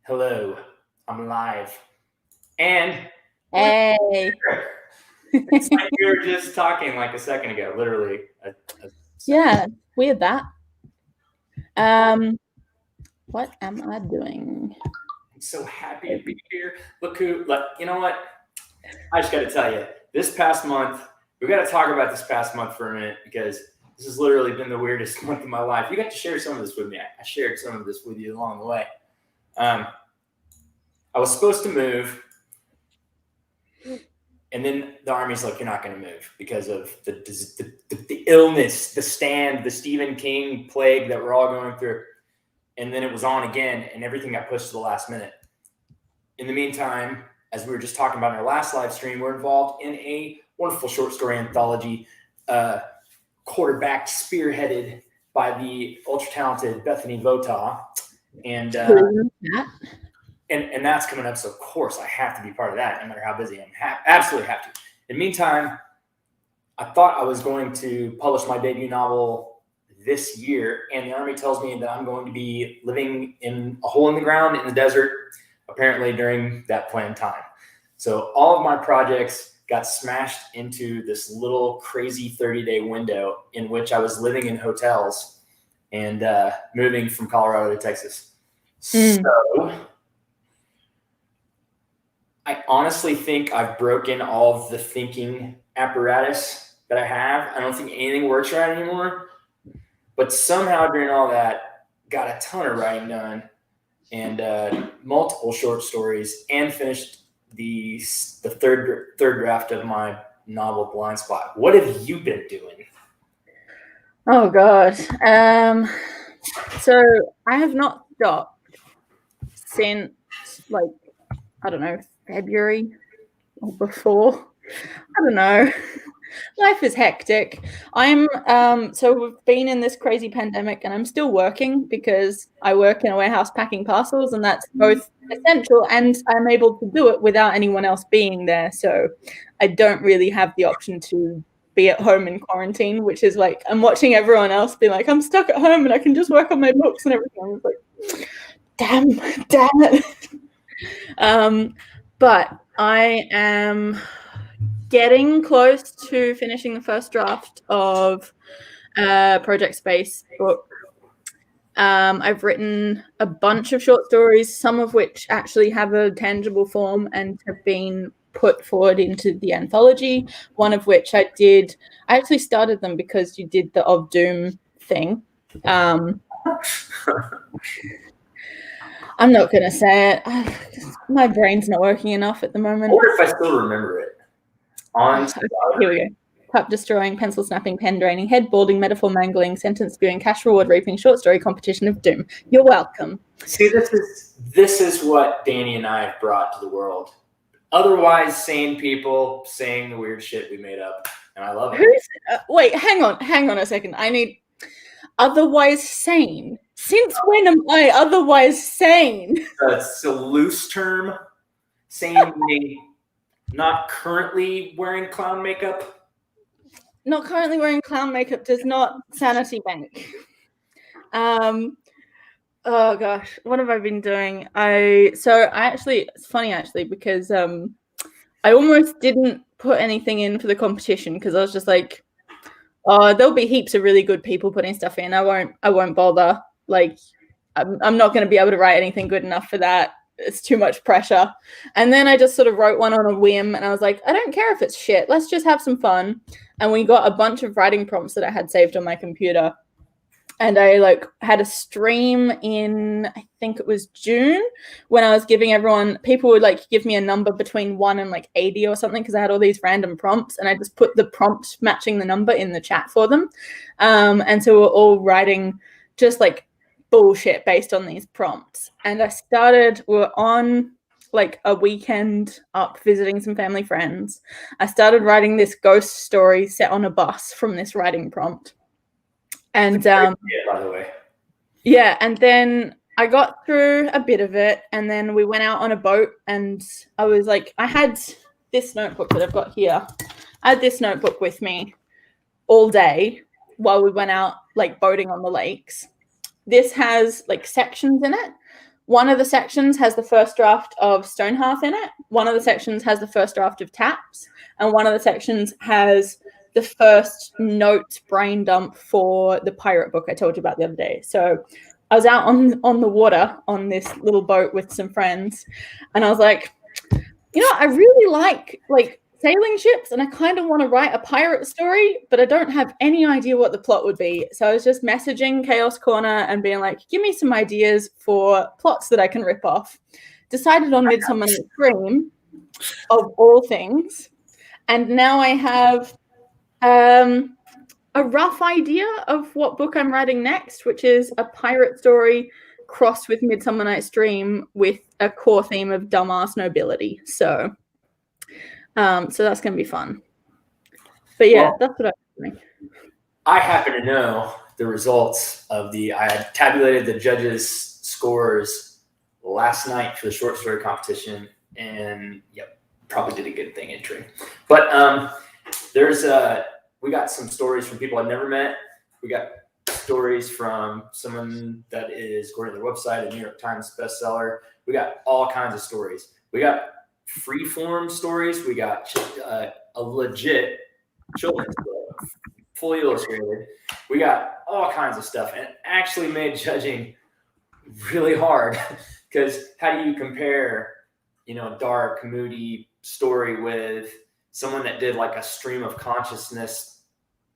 Hello, I'm live. And Hey. it's like we were just talking like a second ago, literally. Yeah, weird that. What am I doing? I'm so happy to be here. Look, you know what? I just got to tell you, this past month, we got to talk about this past month for a minute because this has literally been the weirdest month of my life. You got to share some of this with me. I shared some of this with you along the way. I was supposed to move, and then the Army's like, you're not going to move because of the illness, the Stephen King plague that we're all going through. And then it was on again, and everything got pushed to the last minute. In the meantime, as we were just talking about in our last live stream, we're involved in a wonderful short story anthology, quarterbacked, spearheaded by the ultra-talented Bethany Vota. And that's coming up, so of course I have to be part of that, no matter how busy I am. Absolutely have to. In the meantime, I thought I was going to publish my debut novel this year, and the Army tells me that I'm going to be living in a hole in the ground in the desert, apparently during that planned time. So all of my projects got smashed into this little crazy 30-day window in which I was living in hotels and moving from Colorado to Texas. So I honestly think I've broken all of the thinking apparatus that I have. I don't think anything works right anymore. But somehow during all that, got a ton of writing done and multiple short stories, and finished the third draft of my novel Blind Spot. What have you been doing? Oh God. So I have not stopped since I don't know, February or before. I don't know. Life is hectic. So we've been in this crazy pandemic, and I'm still working because I work in a warehouse packing parcels, and that's both essential and I'm able to do it without anyone else being there. So I don't really have the option to be at home in quarantine, which is like, I'm watching everyone else be like, I'm stuck at home and I can just work on my books and everything. I was like, damn it. But I am getting close to finishing the first draft of Project Space book. I've written a bunch of short stories, some of which actually have a tangible form and have been put forward into the anthology. One of which I actually started them because you did the Of Doom thing. I'm not going to say it. My brain's not working enough at the moment. I wonder if I still remember it. Here we go. Cup destroying, pencil snapping, pen draining, head balding, metaphor mangling, sentence spewing, cash reward reaping, short story competition of doom. You're welcome. See, this is what Danny and I have brought to the world. Otherwise sane people saying the weird shit we made up, and I love it. Wait, hang on a second. I need otherwise sane. Since when am I otherwise sane? It's a loose term. Sane meaning not currently wearing clown makeup. Not currently wearing clown makeup does not sanity bank. Oh gosh, what have I been doing? It's funny actually because I almost didn't put anything in for the competition because I was just like, oh, there'll be heaps of really good people putting stuff in. I won't bother. Like, I'm not going to be able to write anything good enough for that. It's too much pressure. And then I just sort of wrote one on a whim, and I was like, I don't care if it's shit. Let's just have some fun. And we got a bunch of writing prompts that I had saved on my computer. And I had a stream in, I think it was June, when I was giving people would give me a number between 1 and 80 or something, because I had all these random prompts, and I just put the prompt matching the number in the chat for them. And so we're all writing just bullshit based on these prompts. And we're on a weekend up visiting some family friends. I started writing this ghost story set on a bus from this writing prompt. And by the way. Yeah, and then I got through a bit of it, and then we went out on a boat, and I had this notebook that I've got here. I had this notebook with me all day while we went out boating on the lakes. This has sections in it one of the sections has the first draft of Stonehearth in it. One of the sections has the first draft of Taps, and one of the sections has the first notes brain dump for the pirate book I told you about the other day. So I was out on the water on this little boat with some friends, and I was like, I really like sailing ships, and I kind of want to write a pirate story, but I don't have any idea what the plot would be. So I was just messaging Chaos Corner and being like, give me some ideas for plots that I can rip off. Decided on Midsummer Night's Dream, of all things. And now I have a rough idea of what book I'm writing next, which is a pirate story crossed with Midsummer Night's Dream with a core theme of dumbass nobility. So that's going to be fun. But yeah, that's what I'm doing. I happen to know the results of I had tabulated the judges' scores last night for the short story competition, and probably did a good thing entering. But we got some stories from people I've never met. We got stories from someone that is, according to their website, a New York Times bestseller. We got all kinds of stories. We got free-form stories. We got a legit children's book, fully illustrated. We got all kinds of stuff, and it actually made judging really hard because how do you compare, a dark, moody story with someone that did like a stream of consciousness,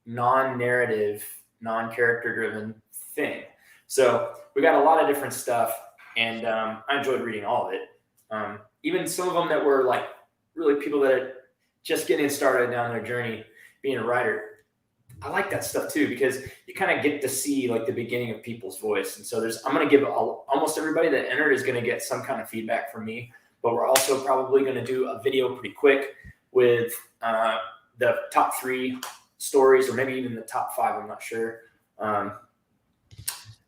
non-narrative, non-character-driven thing? So we got a lot of different stuff, and I enjoyed reading all of it. Even some of them that were like really people that are just getting started down their journey being a writer. I like that stuff too, because you kind of get to see like the beginning of people's voice. And so I'm going to give almost everybody that entered is going to get some kind of feedback from me, but we're also probably going to do a video pretty quick with the top 3 stories, or maybe even the top 5. I'm not sure.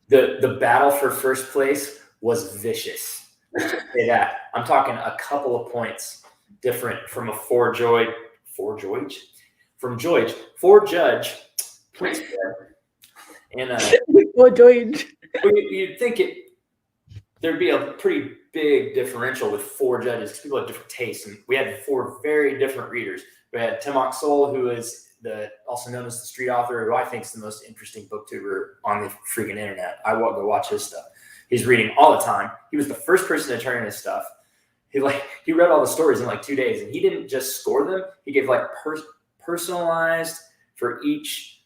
The battle for first place was vicious. Say that. I'm talking a couple of points different from a four judge point spread. And four judge. You'd think there'd be a pretty big differential with 4 judges because people have different tastes, and we had 4 very different readers. We had Tim Oxole, who is also known as the street author, who I think is the most interesting booktuber on the freaking internet. I will go watch his stuff. He's reading all the time. He was the first person to turn in his stuff. He read all the stories in like 2 days, and he didn't just score them. He gave like personalized for each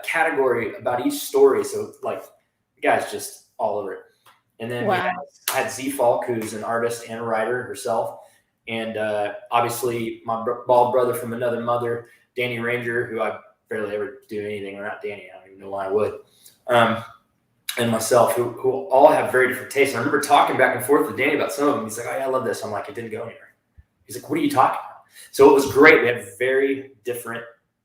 category about each story. So like the guy's just all over it. And then we had Z Falk, who's an artist and a writer herself. And obviously my bald brother from another mother, Danny Ranger, who I barely ever do anything without Danny. I don't even know why I would. And myself, who all have very different tastes. And I remember talking back and forth with Danny about some of them. He's like, oh, yeah, I love this. I'm like, it didn't go anywhere. He's like, what are you talking about? So it was great. We had very different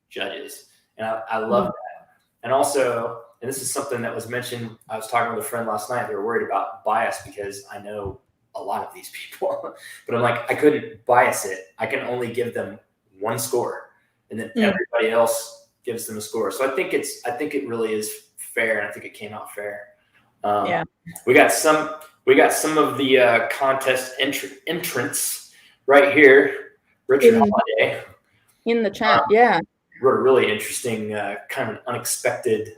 judges. And I love that. And also, and this is something that was mentioned, I was talking with a friend last night. They were worried about bias because I know a lot of these people. But I'm like, I couldn't bias it. I can only give them one score. And then everybody else gives them a score. So I think it really is fair, and I think it came out fair. We got some of the contest entrants right here. Richard Holiday in the chat, wrote a really interesting, kind of unexpected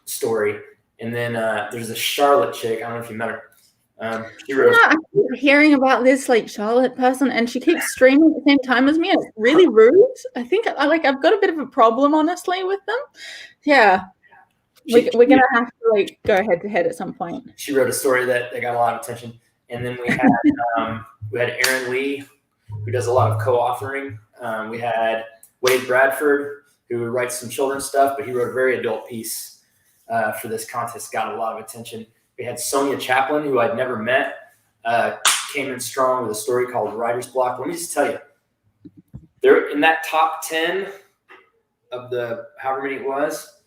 story. And then there's a Charlotte chick. I don't know if you met her. She wrote. I keep hearing about this like Charlotte person, and she keeps streaming at the same time as me. It's really rude. I think I've got a bit of a problem, honestly, with them. Yeah, we're gonna have to like go head to head at some point. She wrote a story that got a lot of attention, and then we had Aaron Lee, who does a lot of co-authoring. We had Wade Bradford, who writes some children's stuff, but he wrote a very adult piece for this contest, got a lot of attention. We had Sonia Chaplin, who I'd never met, came in strong with a story called Writer's Block. Let me just tell you, they're in that top 10 of the however many it was.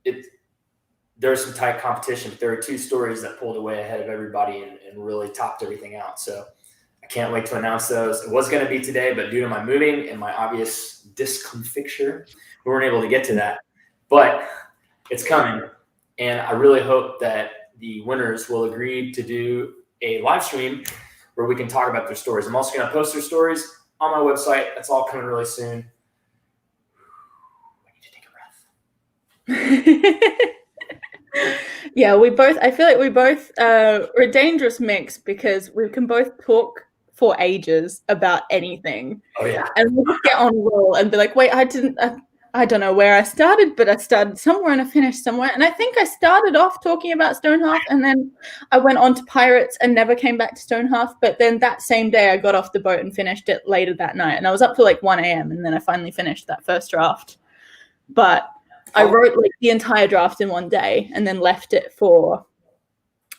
There was some tight competition, but there were 2 stories that pulled away ahead of everybody and really topped everything out. So I can't wait to announce those. It was going to be today, but due to my moving and my obvious discomfiture, we weren't able to get to that. But it's coming, and I really hope that the winners will agree to do a live stream where we can talk about their stories. I'm also going to post their stories on my website. That's all coming really soon. I need to take a breath. Yeah, I feel like we both, we're a dangerous mix because we can both talk for ages about anything. Oh, yeah. And we'll just get on a roll and be like, wait, I don't know where I started, but I started somewhere and I finished somewhere. And I think I started off talking about Stonehearth, and then I went on to Pirates and never came back to Stonehearth. But then that same day I got off the boat and finished it later that night. And I was up till like 1 a.m. and then I finally finished that first draft. But I wrote like the entire draft in one day and then left it for,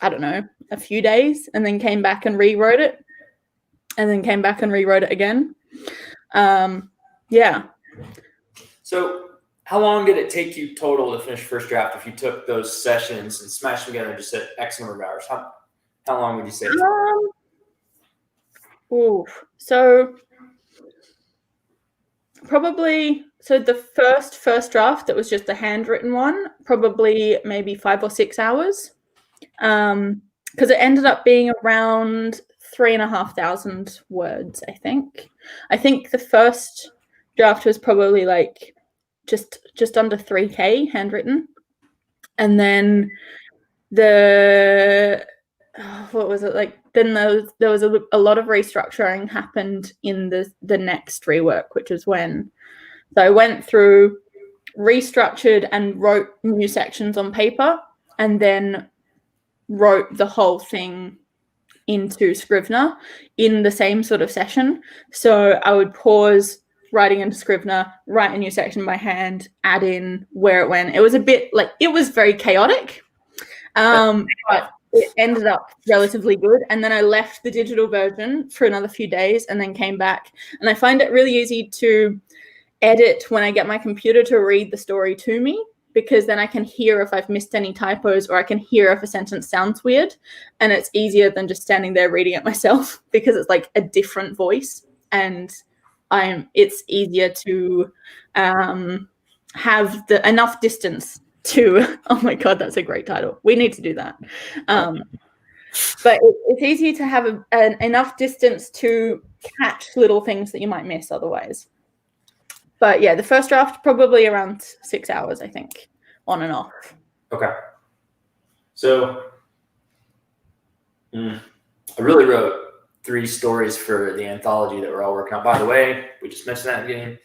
I don't know, a few days, and then came back and rewrote it, and then came back and rewrote it again. Yeah. So how long did it take you total to finish first draft if you took those sessions and smashed them together and just said X number of hours? How long would you say? So probably, the first draft that was just the handwritten one, probably maybe 5 or 6 hours, because it ended up being around 3,500 words. I think the first draft was probably like just under 3K handwritten, and then what was it like? Then there was a lot of restructuring happened in the next rework, which is when. So I went through, restructured, and wrote new sections on paper, and then wrote the whole thing into Scrivener in the same sort of session. So I would pause writing into Scrivener, write a new section by hand, add in where it went. It was a bit like, it was very chaotic, but it ended up relatively good. And then I left the digital version for another few days and then came back. And I find it really easy to edit when I get my computer to read the story to me, because then I can hear if I've missed any typos, or I can hear if a sentence sounds weird. And it's easier than just standing there reading it myself, because it's like a different voice, and it's easier to have enough distance to, oh my God, that's a great title. We need to do that. But it's easier to have enough distance to catch little things that you might miss otherwise. But yeah, the first draft, probably around 6 hours, I think, on and off. Okay. So I really wrote 3 stories for the anthology that we're all working on. By the way, we just mentioned that in the beginning.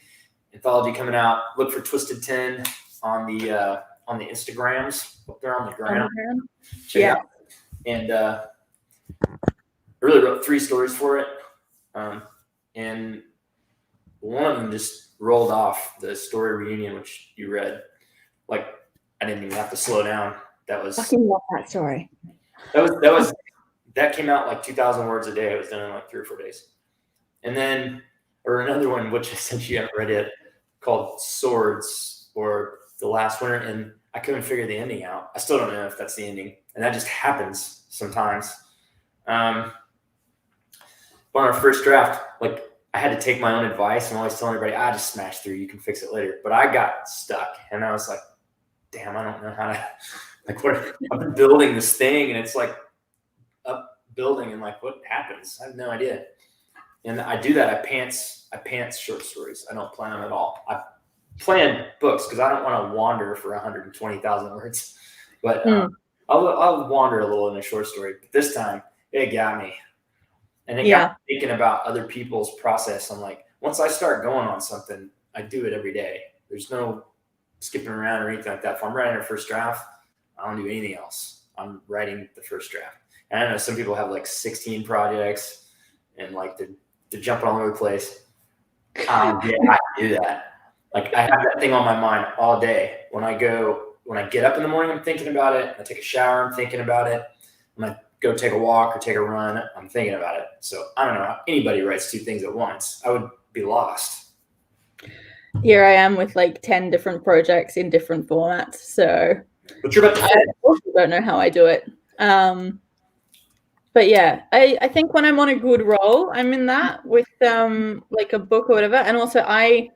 Anthology coming out. Look for Twisted 10 on the Instagrams. They're on the ground. Yeah. And I really wrote 3 stories for it. And one of them just rolled off, the story reunion, which you read. Like, I didn't even have to slow down. That was fucking love that story. That came out like 2,000 words a day. It was done in like 3 or 4 days. And then, or another one, which since you haven't read it, called Swords, or The Last Winter, and I couldn't figure the ending out. I still don't know if that's the ending, and that just happens sometimes. On our first draft, like, I had to take my own advice and always telling everybody, I just smash through, you can fix it later. But I got stuck, and I was like, damn, I don't know how to, like, what, I've been building this thing, and it's like up building, and like, what happens? I have no idea. And I do that. I pants short stories. I don't plan them at all. I plan books because I don't want to wander for 120,000 words. But I'll wander a little in a short story. But this time, it got me. And it got me thinking about other people's process. I'm like, once I start going on something, I do it every day. There's no skipping around or anything like that. If I'm writing a first draft, I don't do anything else. I'm writing the first draft. And I know some people have like 16 projects and like they're jumping all over the place. I do that. Like, I have that thing on my mind all day. When I get up in the morning, I'm thinking about it. I take a shower, I'm thinking about it. When I go take a walk or take a run, I'm thinking about it. So I don't know how anybody writes 2 things at once. I would be lost. Here I am with like 10 different projects in different formats. So but you're about to I also don't know how I do it. But yeah, I think when I'm on a good roll, I'm in that with like a book or whatever. And also I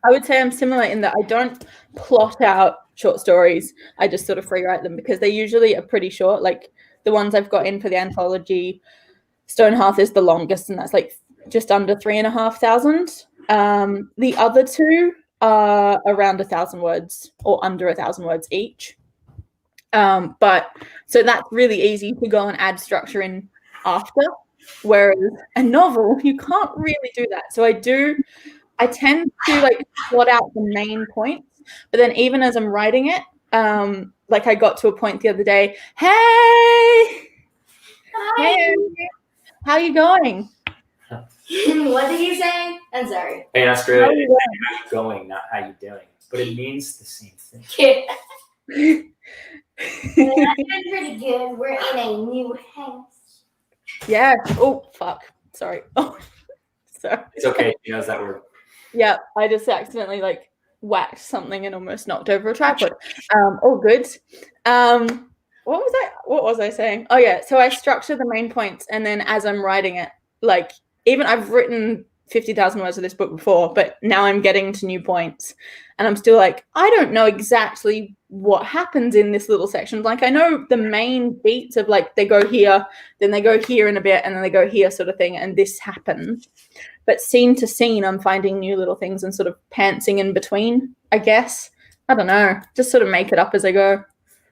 would say I'm similar in that I don't plot out short stories, I just sort of free write them because they usually are pretty short. Like the ones I've got in for the anthology, Stonehearth is the longest, and that's like just under 3,500. The other two are around 1,000 words or under 1,000 words each. But so that's really easy to go and add structure in after. Whereas a novel, you can't really do that. So I tend to like plot out the main points, but then even as I'm writing it, like I got to a point the other day, hey, how you going? What did you say? I'm sorry. Hey, that's great. How you going, not how you doing. But it means the same thing. Yeah. Well, that's been pretty good. We're in a new house. Yeah. Oh, fuck. Sorry. Oh, sorry. It's okay. She knows that word. Yeah, I just accidentally like whacked something and almost knocked over a tripod. All good. What was I saying? Oh yeah, so I structure the main points, and then as I'm writing it, like even I've written 50,000 words of this book before, but now I'm getting to new points, and I'm still like, I don't know exactly what happens in this little section. Like I know the main beats of like they go here, then they go here in a bit, and then they go here, sort of thing, and this happens. But scene to scene, I'm finding new little things and sort of pantsing in between, I guess. I don't know. Just sort of make it up as I go.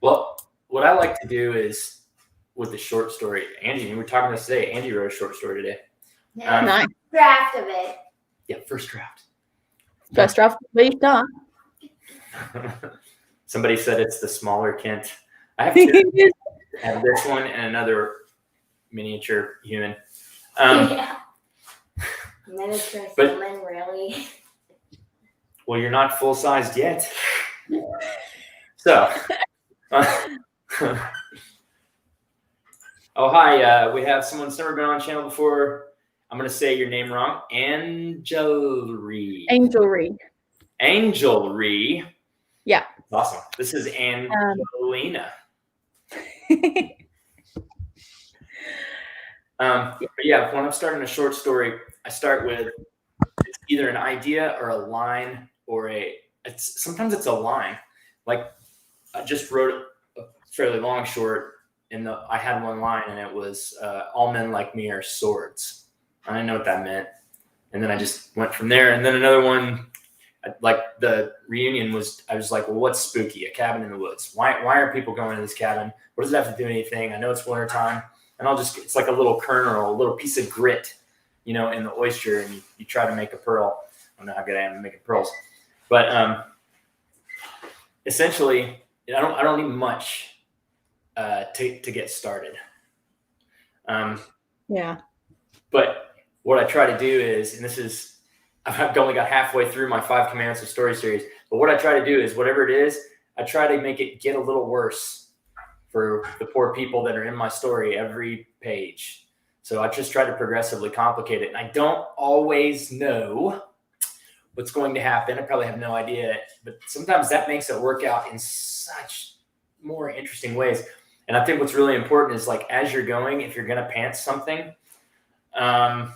Well, what I like to do is with the short story, Angie, we were talking about this today. Angie wrote a short story today. Nice. Draft of it. Yeah, first draft. First draft, please start. Somebody said it's the smaller Kent. I have two. I have this one and another miniature human. Yeah. Miniature human, really? Well, you're not full-sized yet. So, oh, hi. We have someone that's never been on the channel before. I'm going to say your name wrong. Angelry. Angelry. Yeah. Awesome. This is Angelina. But yeah, when I'm starting a short story, I start with it's either an idea or a line or sometimes it's a line. Like I just wrote a fairly long short and I had one line and it was all men like me are swords. I didn't know what that meant. And then I just went from there. And then another one, like the reunion I was like, well, what's spooky? A cabin in the woods. Why are people going to this cabin? What does it have to do with anything? I know it's wintertime. And it's like a little kernel, a little piece of grit, in the oyster, and you try to make a pearl. I don't know how good I am at making pearls, but essentially, I don't need much to get started. Yeah. But what I try to do is, and I've only got halfway through my 5 Commandments of Story series, but what I try to do is whatever it is, I try to make it get a little worse for the poor people that are in my story every page. So I just try to progressively complicate it. And I don't always know what's going to happen. I probably have no idea, but sometimes that makes it work out in such more interesting ways. And I think what's really important is like, as you're going, if you're going to pants something, I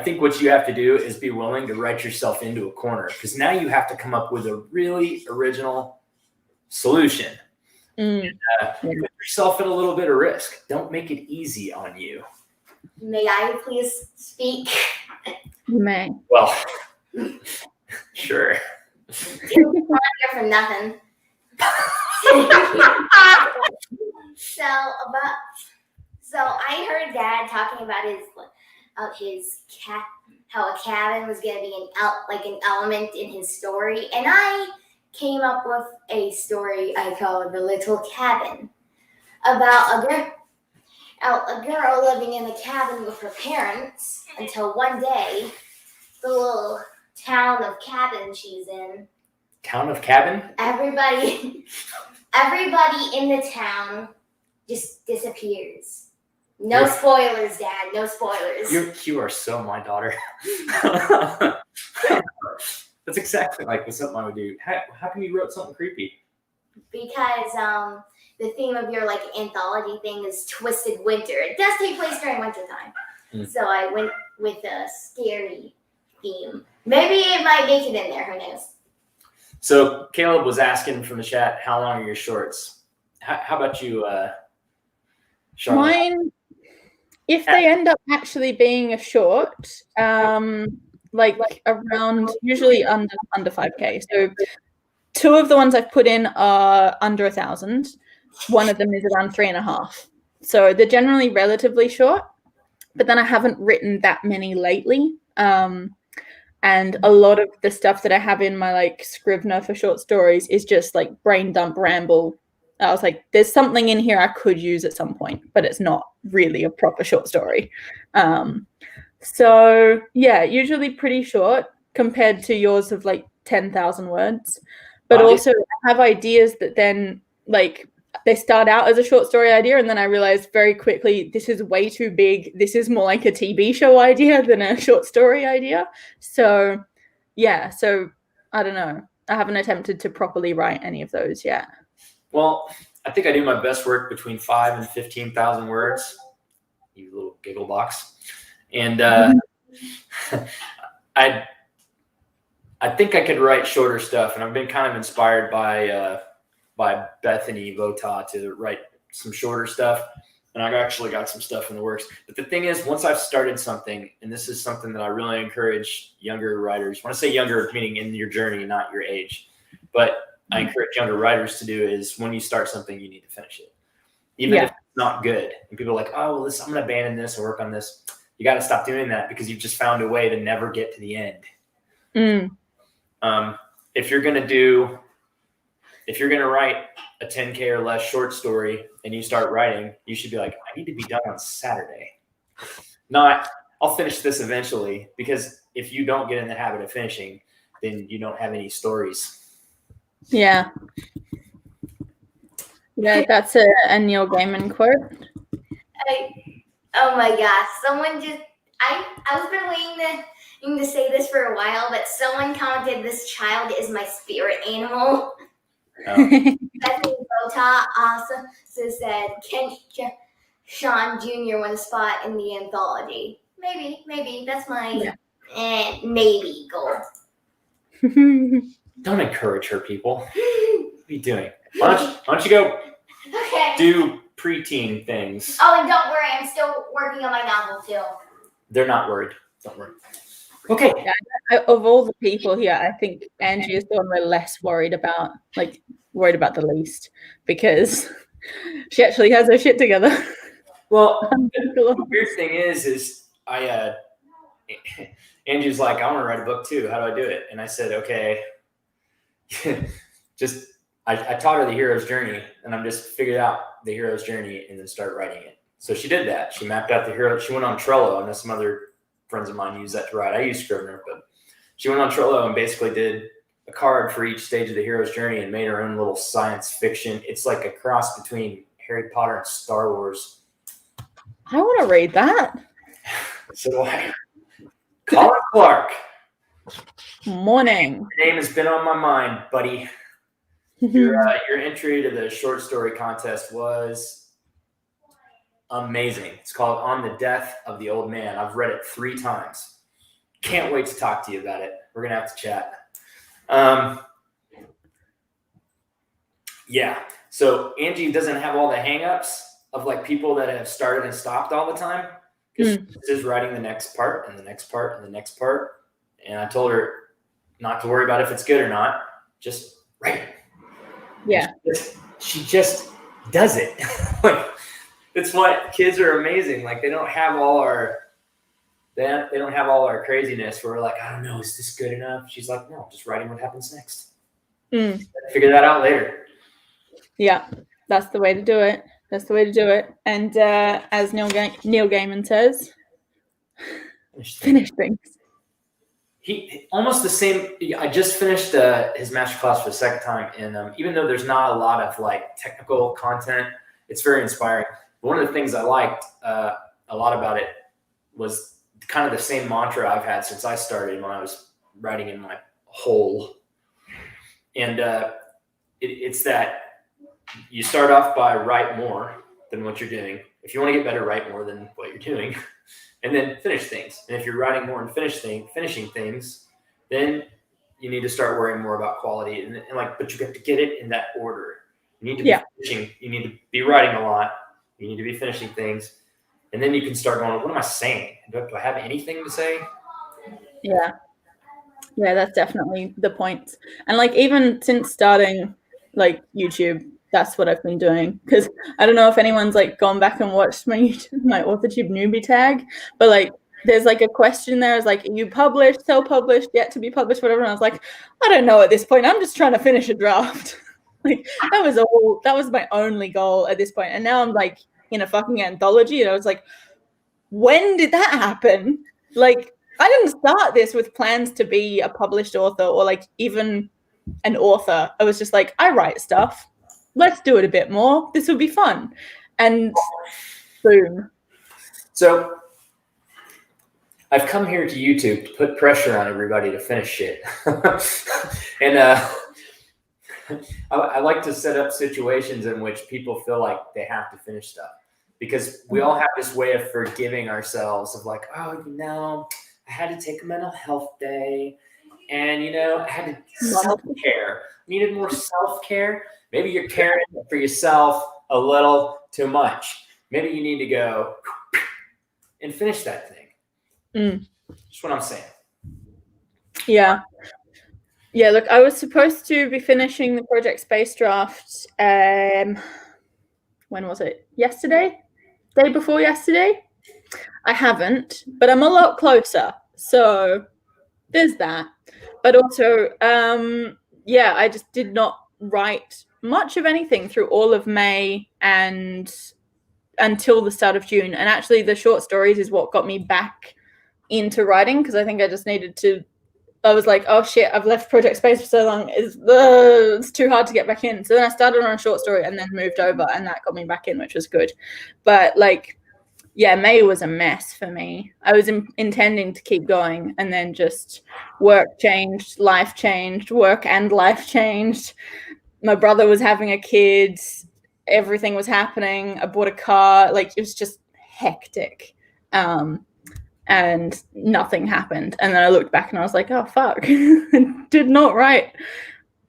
think what you have to do is be willing to write yourself into a corner, because now you have to come up with a really original solution. And, put yourself at a little bit of risk. Don't make it easy on you. May I please speak? You may. Well, sure. You're here for nothing. So I heard Dad talking about his cat, how a cabin was going to be an element in his story, and I came up with a story I called The Little Cabin, about a girl living in a cabin with her parents until one day the little town of Cabin she's in. Town of Cabin? Everybody in the town just disappears. No spoilers, Dad. No spoilers. You are so my daughter. That's exactly like something I would do. How come you wrote something creepy? Because the theme of your anthology thing is Twisted Winter. It does take place during wintertime. So I went with a scary theme. Maybe it might make it in there. Who knows? So Caleb was asking from the chat, how long are your shorts? How about you, Charlotte? Mine, if they end up actually being a short, like around usually under 5K. So 2 of the ones I've put in are under 1,000. One of them is around 3.5. So they're generally relatively short, but then I haven't written that many lately. And a lot of the stuff that I have in my like Scrivener for short stories is just like brain dump ramble. I was like, there's something in here I could use at some point, but it's not really a proper short story. So yeah, usually pretty short compared to yours of like 10,000 words. But also I have ideas that then like they start out as a short story idea, and then I realized very quickly this is way too big. This is more like a TV show idea than a short story idea. So yeah, so I don't know. I haven't attempted to properly write any of those yet. Well, I think I do my best work between 5,000 and 15,000 words. You little giggle box. And I think I could write shorter stuff, and I've been kind of inspired by Bethany Vota to write some shorter stuff, and I've actually got some stuff in the works. But the thing is, once I've started something, and this is something that I really encourage younger writers, when I say younger, meaning in your journey, not your age, but I encourage younger writers to do is when you start something, you need to finish it. Even if it's not good. And people are like, oh, well, I'm going to abandon this or work on this. You got to stop doing that because you've just found a way to never get to the end. If you're going to write a 10K or less short story and you start writing, you should be like, I need to be done on Saturday. Not, I'll finish this eventually, because if you don't get in the habit of finishing, then you don't have any stories. Yeah. Yeah, that's a Neil Gaiman quote. Oh my gosh, someone just, I've been waiting to say this for a while, but someone commented, this child is my spirit animal. Bethany Bota also said, can Shawn Jr. win a spot in the anthology? Maybe. That's my maybe goal. Don't encourage her, people. What are you doing? Why don't you go do preteen things? Oh, and don't worry, I'm still working on my novel too. They're not worried. Don't worry. Okay. Yeah, of all the people here, I think Angie is the one we're less worried about the least, because she actually has her shit together. Well, the weird thing is Angie's like, I want to write a book too. How do I do it? And I said, okay, I taught her the hero's journey, and I'm just figured out the hero's journey and then start writing it. So she did that. She mapped out the hero. She went on Trello, and some other friends of mine use that to write. I use Scrivener, but she went on Trello and basically did a card for each stage of the hero's journey and made her own little science fiction. It's like a cross between Harry Potter and Star Wars. I want to read that. So do I. Colin Clark. Morning. Your name has been on my mind, buddy. Your entry to the short story contest was amazing. It's called On the Death of the Old Man. I've read it 3 times. Can't wait to talk to you about it. We're going to have to chat. Yeah. So Angie doesn't have all the hangups of like people that have started and stopped all the time. Because she's just writing the next part and the next part and the next part. And I told her not to worry about if it's good or not. Just write it. Yeah. She just does it. Like, it's what kids are amazing. Like they don't have all our craziness where we're like, I don't know, is this good enough? She's like, no, just writing what happens next. Figure that out later. Yeah, that's the way to do it. And as Neil Gaiman says, finish things. He almost the same. I just finished his masterclass for the second time, and even though there's not a lot of like technical content, it's very inspiring. One of the things I liked a lot about it was kind of the same mantra I've had since I started when I was writing in my hole, and it's that you start off by write more than what you're doing. If you want to get better, write more than what you're doing. And then finish things. And if you're writing more and finishing things, then you need to start worrying more about quality, and like, but you have to get it in that order. You need to be finishing. You need to be writing a lot. You need to be finishing things, and then you can start going, what am I saying? Do I have anything to say? Yeah, that's definitely the point. And like, even since starting like YouTube, that's what I've been doing. Because I don't know if anyone's like gone back and watched my AuthorTube newbie tag, but like, there's like a question there is like, are you published, self-published, yet to be published, whatever. And I was like, I don't know at this point. I'm just trying to finish a draft. Like, that was my only goal at this point. And now I'm like in a fucking anthology, and I was like, when did that happen? Like, I didn't start this with plans to be a published author or like even an author. I was just like, I write stuff. Let's do it a bit more. This will be fun. And boom. So I've come here to YouTube to put pressure on everybody to finish shit. And I like to set up situations in which people feel like they have to finish stuff, because we all have this way of forgiving ourselves of like, oh, I had to take a mental health day, and I had to self-care. Needed more self-care. Maybe you're caring for yourself a little too much. Maybe you need to go and finish that thing. That's what I'm saying. Yeah. Look, I was supposed to be finishing the Project Space draft. When was it? Yesterday? Day before yesterday? I haven't, but I'm a lot closer. So there's that. But also, I just did not write much of anything through all of May and until the start of June. And actually, the short stories is what got me back into writing, because I think I just needed to. I was like, oh shit, I've left Project Space for so long. It's too hard to get back in. So then I started on a short story and then moved over, and that got me back in, which was good. But like, May was a mess for me. I was intending to keep going, and then just work changed, life changed, work and life changed. My brother was having a kid. Everything was happening. I bought a car. Like, it was just hectic. And nothing happened. And then I looked back and I was like, oh, fuck. Did not write.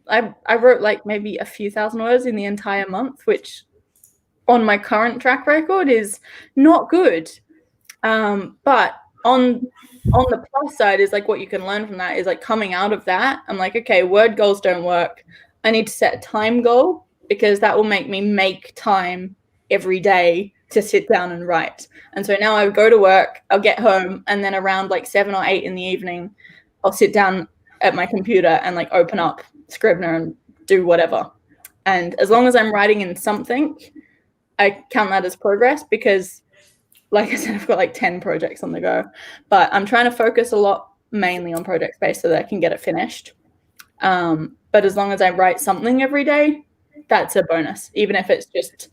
I wrote like maybe a few thousand words in the entire month, which on my current track record is not good. But on the plus side is like, what you can learn from that is like, coming out of that, I'm like, okay, word goals don't work. I need to set a time goal, because that will make me make time every day to sit down and write. And so now I go to work, I'll get home, and then around like 7 or 8 in the evening, I'll sit down at my computer and like open up Scrivener and do whatever. And as long as I'm writing in something, I count that as progress, because like I said, I've got like 10 projects on the go, but I'm trying to focus a lot mainly on Project Space so that I can get it finished. But as long as I write something every day, that's a bonus, even if it's just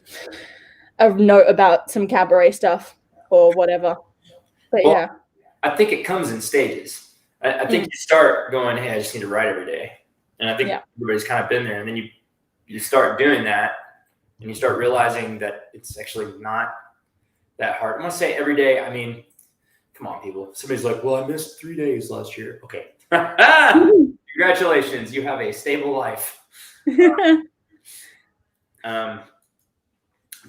a note about some cabaret stuff or whatever. But I think it comes in stages. I think you start going, hey, I just need to write every day. And I think everybody's kind of been there. And then you start doing that, and you start realizing that it's actually not that hard. I'm going to say every day. I mean, come on, people. Somebody's like, well, I missed 3 days last year. Okay. Congratulations. You have a stable life.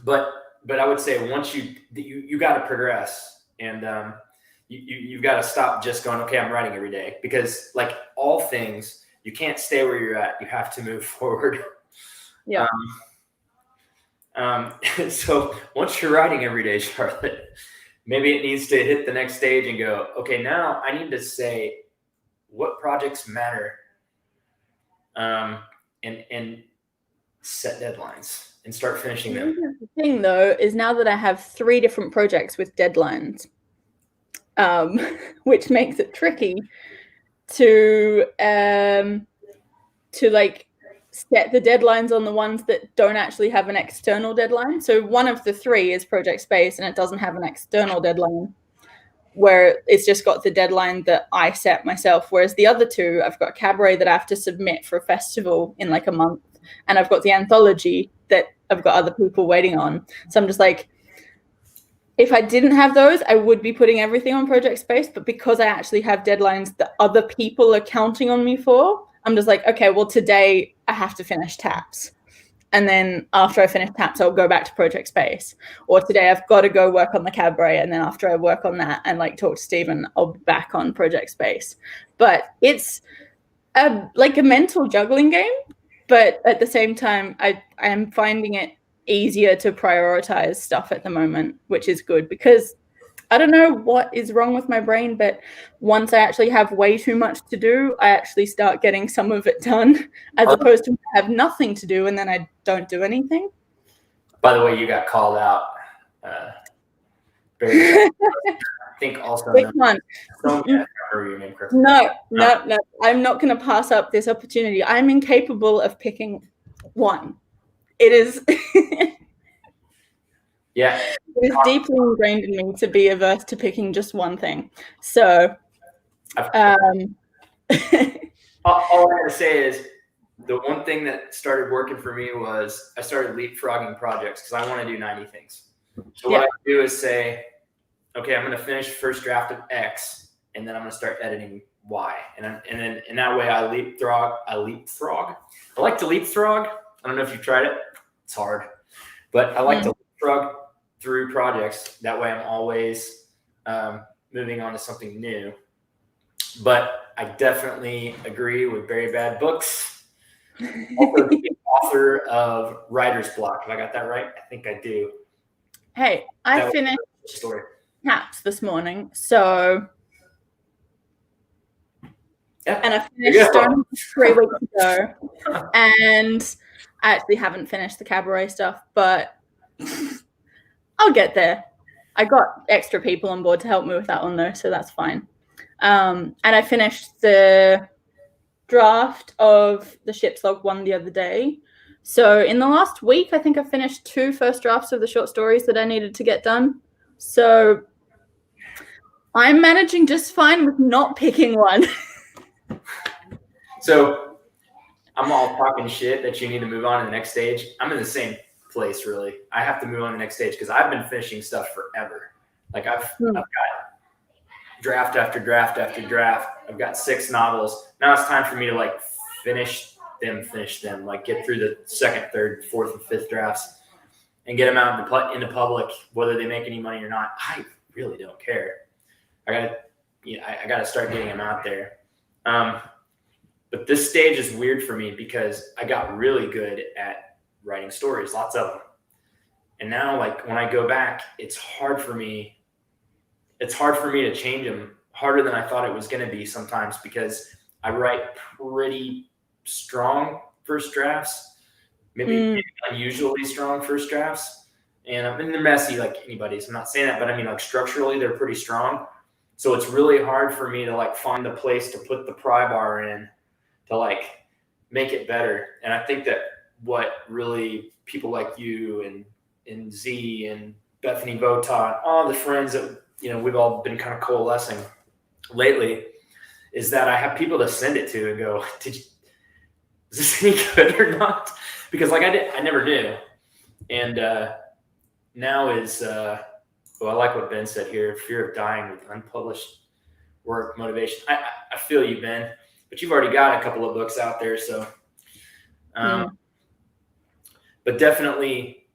But I would say once you got to progress, and you've got to stop just going, okay, I'm writing every day, because like all things, you can't stay where you're at. You have to move forward. Yeah. So once you're writing every day, Charlotte, maybe it needs to hit the next stage and go, okay, now I need to say what projects matter, and set deadlines and start finishing them. The thing though is, now that I have 3 different projects with deadlines, which makes it tricky to like set the deadlines on the ones that don't actually have an external deadline. So one of the 3 is Project Space, and it doesn't have an external deadline, where it's just got the deadline that I set myself. Whereas the other 2, I've got Cabaret that I have to submit for a festival in like a month, and I've got the anthology that I've got other people waiting on. So I'm just like, if I didn't have those, I would be putting everything on Project Space. But because I actually have deadlines that other people are counting on me for, I'm just like, okay, well, today I have to finish TAPS. And then after I finish TAPS, I'll go back to Project Space. Or today I've got to go work on the cabaret. And then after I work on that and like talk to Stephen, I'll be back on Project Space. But it's like a mental juggling game. But at the same time, I am finding it easier to prioritize stuff at the moment, which is good, because I don't know what is wrong with my brain, but once I actually have way too much to do, I actually start getting some of it done, as opposed to have nothing to do and then I don't do anything. By the way, you got called out. I think also. Which one? Your name correctly. No. I'm not going to pass up this opportunity. I'm incapable of picking one. It is. Yeah. It is deeply ingrained in me to be averse to picking just one thing. So, all I gotta say is the one thing that started working for me was I started leapfrogging projects because I want to do 90 things. So what I do is say, okay, I'm going to finish first draft of X, and then I'm going to start editing Y, and then in that way I leapfrog. I like to leapfrog. I don't know if you've tried it. It's hard, but I like to leapfrog through projects. That way I'm always moving on to something new. But I definitely agree with Very Bad Books. Also the author of Writer's Block. Have I got that right? I think I do. Hey, I finished TAPS this morning, so yeah. And I finished Stone 3 weeks ago, and I actually haven't finished the cabaret stuff, but I'll get there. I got extra people on board to help me with that one though, so that's fine. And I finished the draft of the Ship's Log 1 the other day. So in the last week, I think I finished 2 first drafts of the short stories that I needed to get done. So I'm managing just fine with not picking one. So I'm all talking shit that you need to move on to the next stage. I'm in the same place, really. I have to move on to the next stage because I've been finishing stuff forever. Like I've got draft after draft after draft. I've got 6 novels. Now it's time for me to like finish them, like get through the 2nd, 3rd, 4th, and 5th drafts and get them out into public, whether they make any money or not. I really don't care. I gotta start getting them out there. But this stage is weird for me because I got really good at writing stories, lots of them. And now, like when I go back, it's hard for me to change them, harder than I thought it was going to be sometimes, because I write pretty strong first drafts, maybe unusually strong first drafts. And I mean, they're messy like anybody's. I'm not saying that, but I mean, like structurally, they're pretty strong. So it's really hard for me to like find the place to put the pry bar in to like make it better. And I think that what really people like you and Z and Bethany Votan, all the friends that, you know, we've all been kind of coalescing lately, is that I have people to send it to and go, is this any good or not? Because like I never knew. And now is, well, I like what Ben said here, fear of dying with unpublished work, motivation. I feel you, Ben, but you've already got a couple of books out there. So, but definitely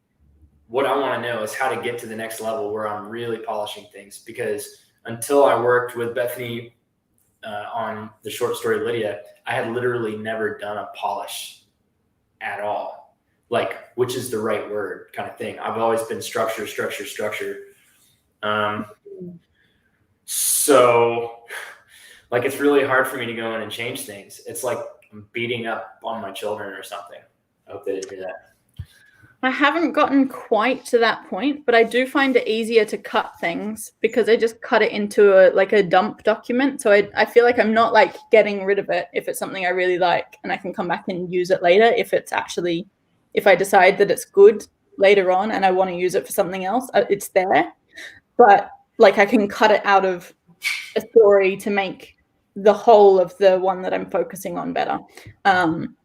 what I want to know is how to get to the next level where I'm really polishing things, because until I worked with Bethany on the short story Lydia, I had literally never done a polish at all, like, which is the right word kind of thing. I've always been structure. So like, it's really hard for me to go in and change things. It's like I'm beating up on my children or something. I hope they didn't hear that. I haven't gotten quite to that point, but I do find it easier to cut things because I just cut it into a dump document. So I feel like I'm not like getting rid of it if it's something I really like, and I can come back and use it later if I decide that it's good later on and I want to use it for something else, it's there. But like I can cut it out of a story to make the whole of the one that I'm focusing on better,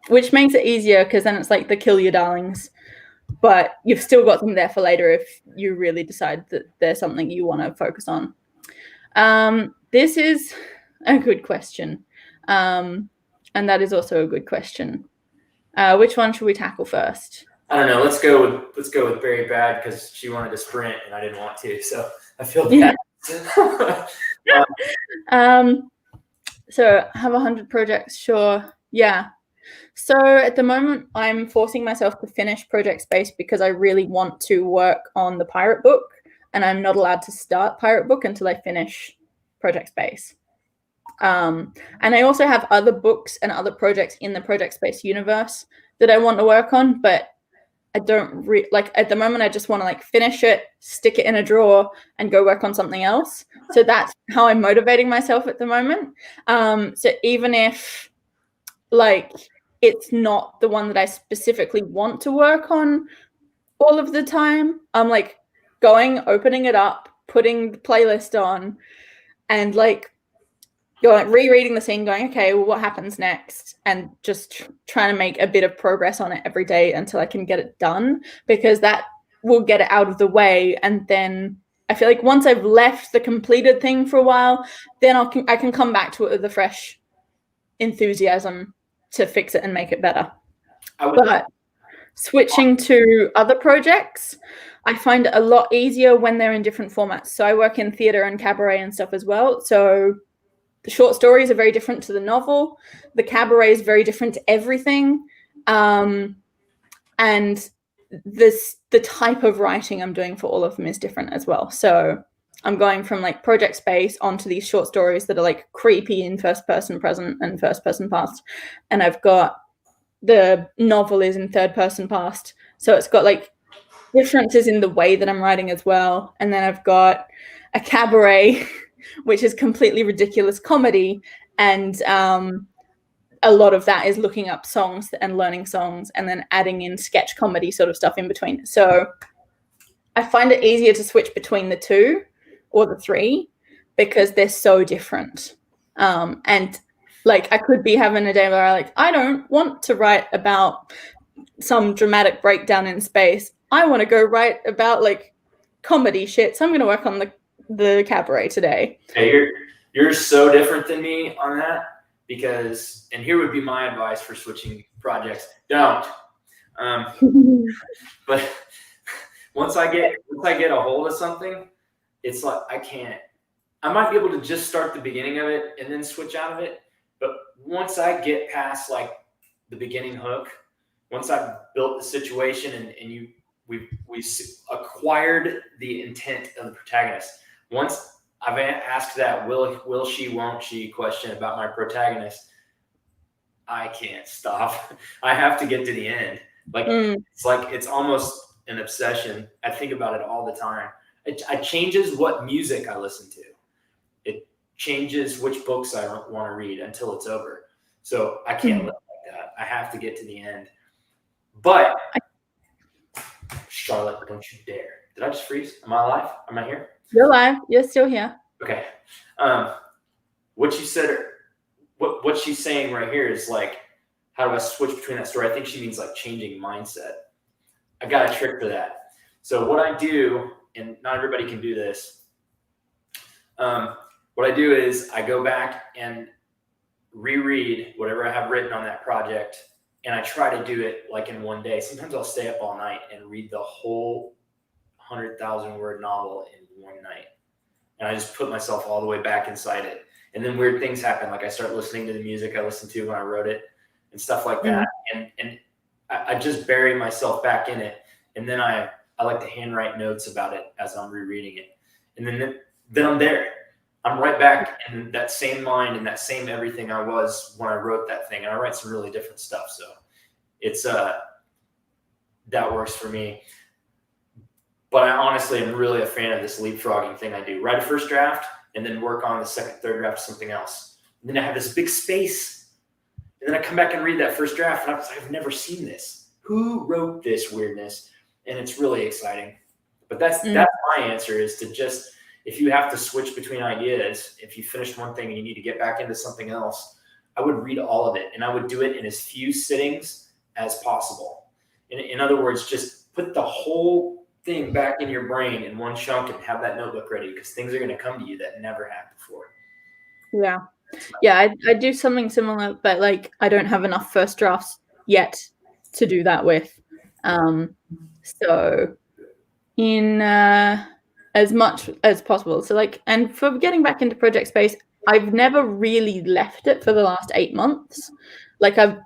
which makes it easier because then it's like the kill your darlings but you've still got them there for later if you really decide that there's something you want to focus on. This is a good question. And that is also a good question. Which one should we tackle first? I don't know. Let's go with very bad because she wanted to sprint and I didn't want to. So I feel bad. So have 100 projects. Sure. Yeah. So at the moment, I'm forcing myself to finish Project Space because I really want to work on the pirate book, and I'm not allowed to start pirate book until I finish Project Space. And I also have other books and other projects in the Project Space universe that I want to work on, but I don't like at the moment. I just want to like finish it, stick it in a drawer, and go work on something else. So that's how I'm motivating myself at the moment. So even if like it's not the one that I specifically want to work on all of the time, I'm like opening it up, putting the playlist on, and like rereading the scene, going, okay, well, what happens next? And just trying to make a bit of progress on it every day until I can get it done, because that will get it out of the way. And then I feel like once I've left the completed thing for a while, then I can come back to it with a fresh enthusiasm to fix it and make it better. But switching to other projects, I find it a lot easier when they're in different formats. So I work in theatre and cabaret and stuff as well. So the short stories are very different to the novel. The cabaret is very different to everything. And the type of writing I'm doing for all of them is different as well. So I'm going from like Project Space onto these short stories that are like creepy in first person present and first person past. And I've got the novel is in third person past. So it's got like differences in the way that I'm writing as well. And then I've got a cabaret, which is completely ridiculous comedy. And a lot of that is looking up songs and learning songs and then adding in sketch comedy sort of stuff in between. So I find it easier to switch between the two or the three because they're so different. And like I could be having a day where I don't want to write about some dramatic breakdown in space. I want to go write about like comedy shit. So I'm going to work on the cabaret today. Hey, you're so different than me on that because, and here would be my advice for switching projects. Don't. But once I get a hold of something, it's like I might be able to just start the beginning of it and then switch out of it. But once I get past like the beginning hook, once I've built the situation and we acquired the intent of the protagonist, once I've asked that will she, won't she question about my protagonist, I can't stop. I have to get to the end. It's almost an obsession. I think about it all the time. It changes what music I listen to. It changes which books I want to read until it's over. So I can't live like that. I have to get to the end. But Charlotte, don't you dare. Did I just freeze? Am I alive? Am I here? You're alive. You're still here. Okay. What you said, what she's saying right here is like, how do I switch between that story? I think she means like changing mindset. I got a trick for that. So what I do, and not everybody can do this. What I do is I go back and reread whatever I have written on that project, and I try to do it like in one day. Sometimes I'll stay up all night and read the whole 100,000 word novel in one night. And I just put myself all the way back inside it. And then weird things happen. Like I start listening to the music I listened to when I wrote it and stuff like that. And I just bury myself back in it. And then I like to handwrite notes about it as I'm rereading it. And then I'm there. I'm right back in that same mind and that same everything I was when I wrote that thing. And I write some really different stuff. So it's that works for me. But I honestly am really a fan of this leapfrogging thing I do. Write a first draft and then work on the second, third draft of something else. And then I have this big space. And then I come back and read that first draft and I've never seen this. Who wrote this weirdness? And it's really exciting. But that's my answer, is to just, if you have to switch between ideas, if you finish one thing and you need to get back into something else, I would read all of it. And I would do it in as few sittings as possible. In other words, just put the whole thing back in your brain in one chunk and have that notebook ready, because things are going to come to you that never happened before. Yeah. Yeah, I do something similar, but like I don't have enough first drafts yet to do that with. So in as much as possible. So like, and for getting back into project space, I've never really left it for the last 8 months. Like I've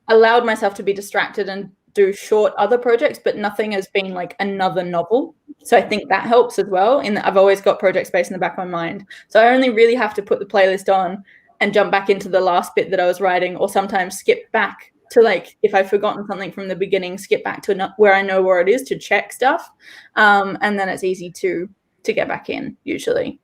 allowed myself to be distracted and do short other projects, but nothing has been like another novel. So I think that helps as well, in that I've always got project space in the back of my mind. So I only really have to put the playlist on and jump back into the last bit that I was writing, or sometimes skip back to, like, if I've forgotten something from the beginning, skip back to where I know where it is to check stuff. And then it's easy to get back in usually.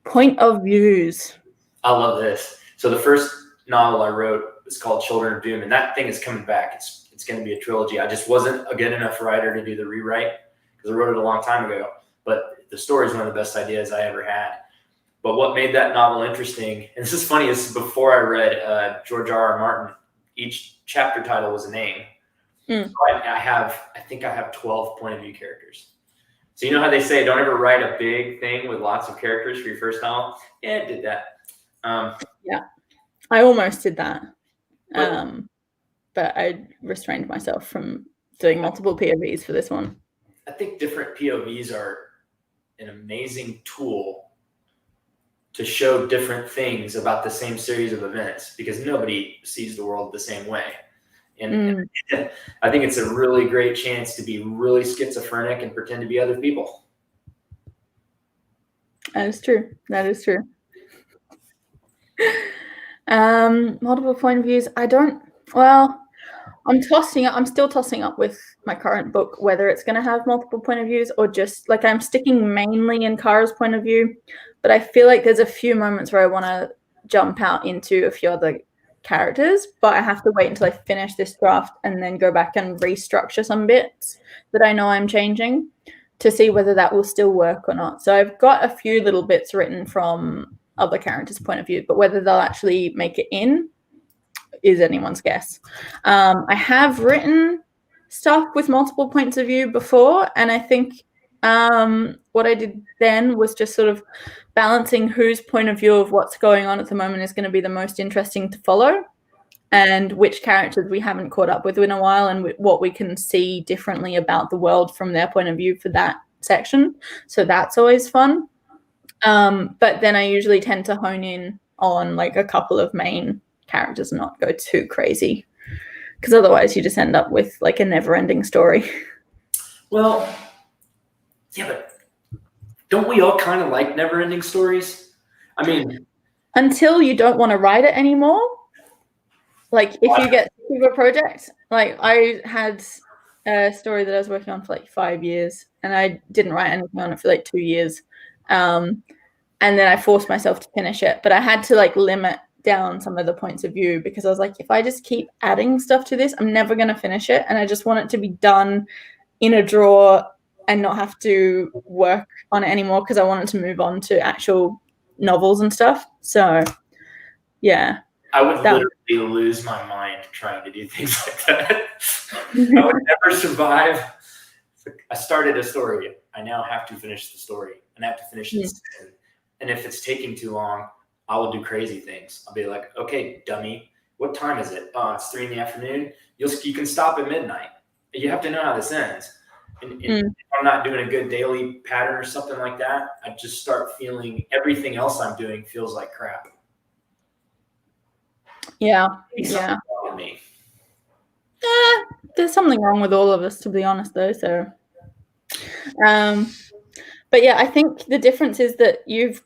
Point of views. I love this. So the first novel I wrote was called Children of Doom, and that thing is coming back. It's going to be a trilogy. I just wasn't a good enough writer to do the rewrite because I wrote it a long time ago. But the story is one of the best ideas I ever had. But what made that novel interesting, and this is funny, is before I read George R.R. Martin, each chapter title was a name. So I think I have 12 point of view characters. So you know how they say don't ever write a big thing with lots of characters for your first novel? Yeah, it did that. Yeah, I almost did that. But I restrained myself from doing multiple POVs for this one. I think different POVs are an amazing tool to show different things about the same series of events, because nobody sees the world the same way. And I think it's a really great chance to be really schizophrenic and pretend to be other people. That is true. That is true. Multiple point of views. I'm still tossing up with my current book whether it's going to have multiple point of views or just, like, I'm sticking mainly in Kara's point of view, but I feel like there's a few moments where I want to jump out into a few other characters, but I have to wait until I finish this draft and then go back and restructure some bits that I know I'm changing to see whether that will still work or not. So I've got a few little bits written from other characters' point of view, but whether they'll actually make it in is anyone's guess. I have written stuff with multiple points of view before, and I think what I did then was just sort of balancing whose point of view of what's going on at the moment is going to be the most interesting to follow, and which characters we haven't caught up with in a while, and what we can see differently about the world from their point of view for that section. So that's always fun. But then I usually tend to hone in on like a couple of main characters and not go too crazy, because otherwise you just end up with like a never-ending story. Well, yeah, but don't we all kind of like never-ending stories? I mean, until you don't want to write it anymore. Like if you get sick of a project, like I had a story that I was working on for like 5 years and I didn't write anything on it for like 2 years. And then I forced myself to finish it, but I had to like limit down some of the points of view, because I was like, if I just keep adding stuff to this, I'm never going to finish it. And I just want it to be done in a drawer and not have to work on it anymore, because I wanted to move on to actual novels and stuff. So yeah. I would literally lose my mind trying to do things like that. I would never survive. I started a story. I now have to finish the story, and I have to finish this. And if it's taking too long, I will do crazy things. I'll be like, okay, dummy, what time is it? Oh, it's 3 p.m. You can stop at midnight. You have to know how this ends. And if I'm not doing a good daily pattern or something like that, I just start feeling everything else I'm doing feels like crap. Yeah. With me. There's something wrong with all of us, to be honest, though. So, but yeah, I think the difference is that you've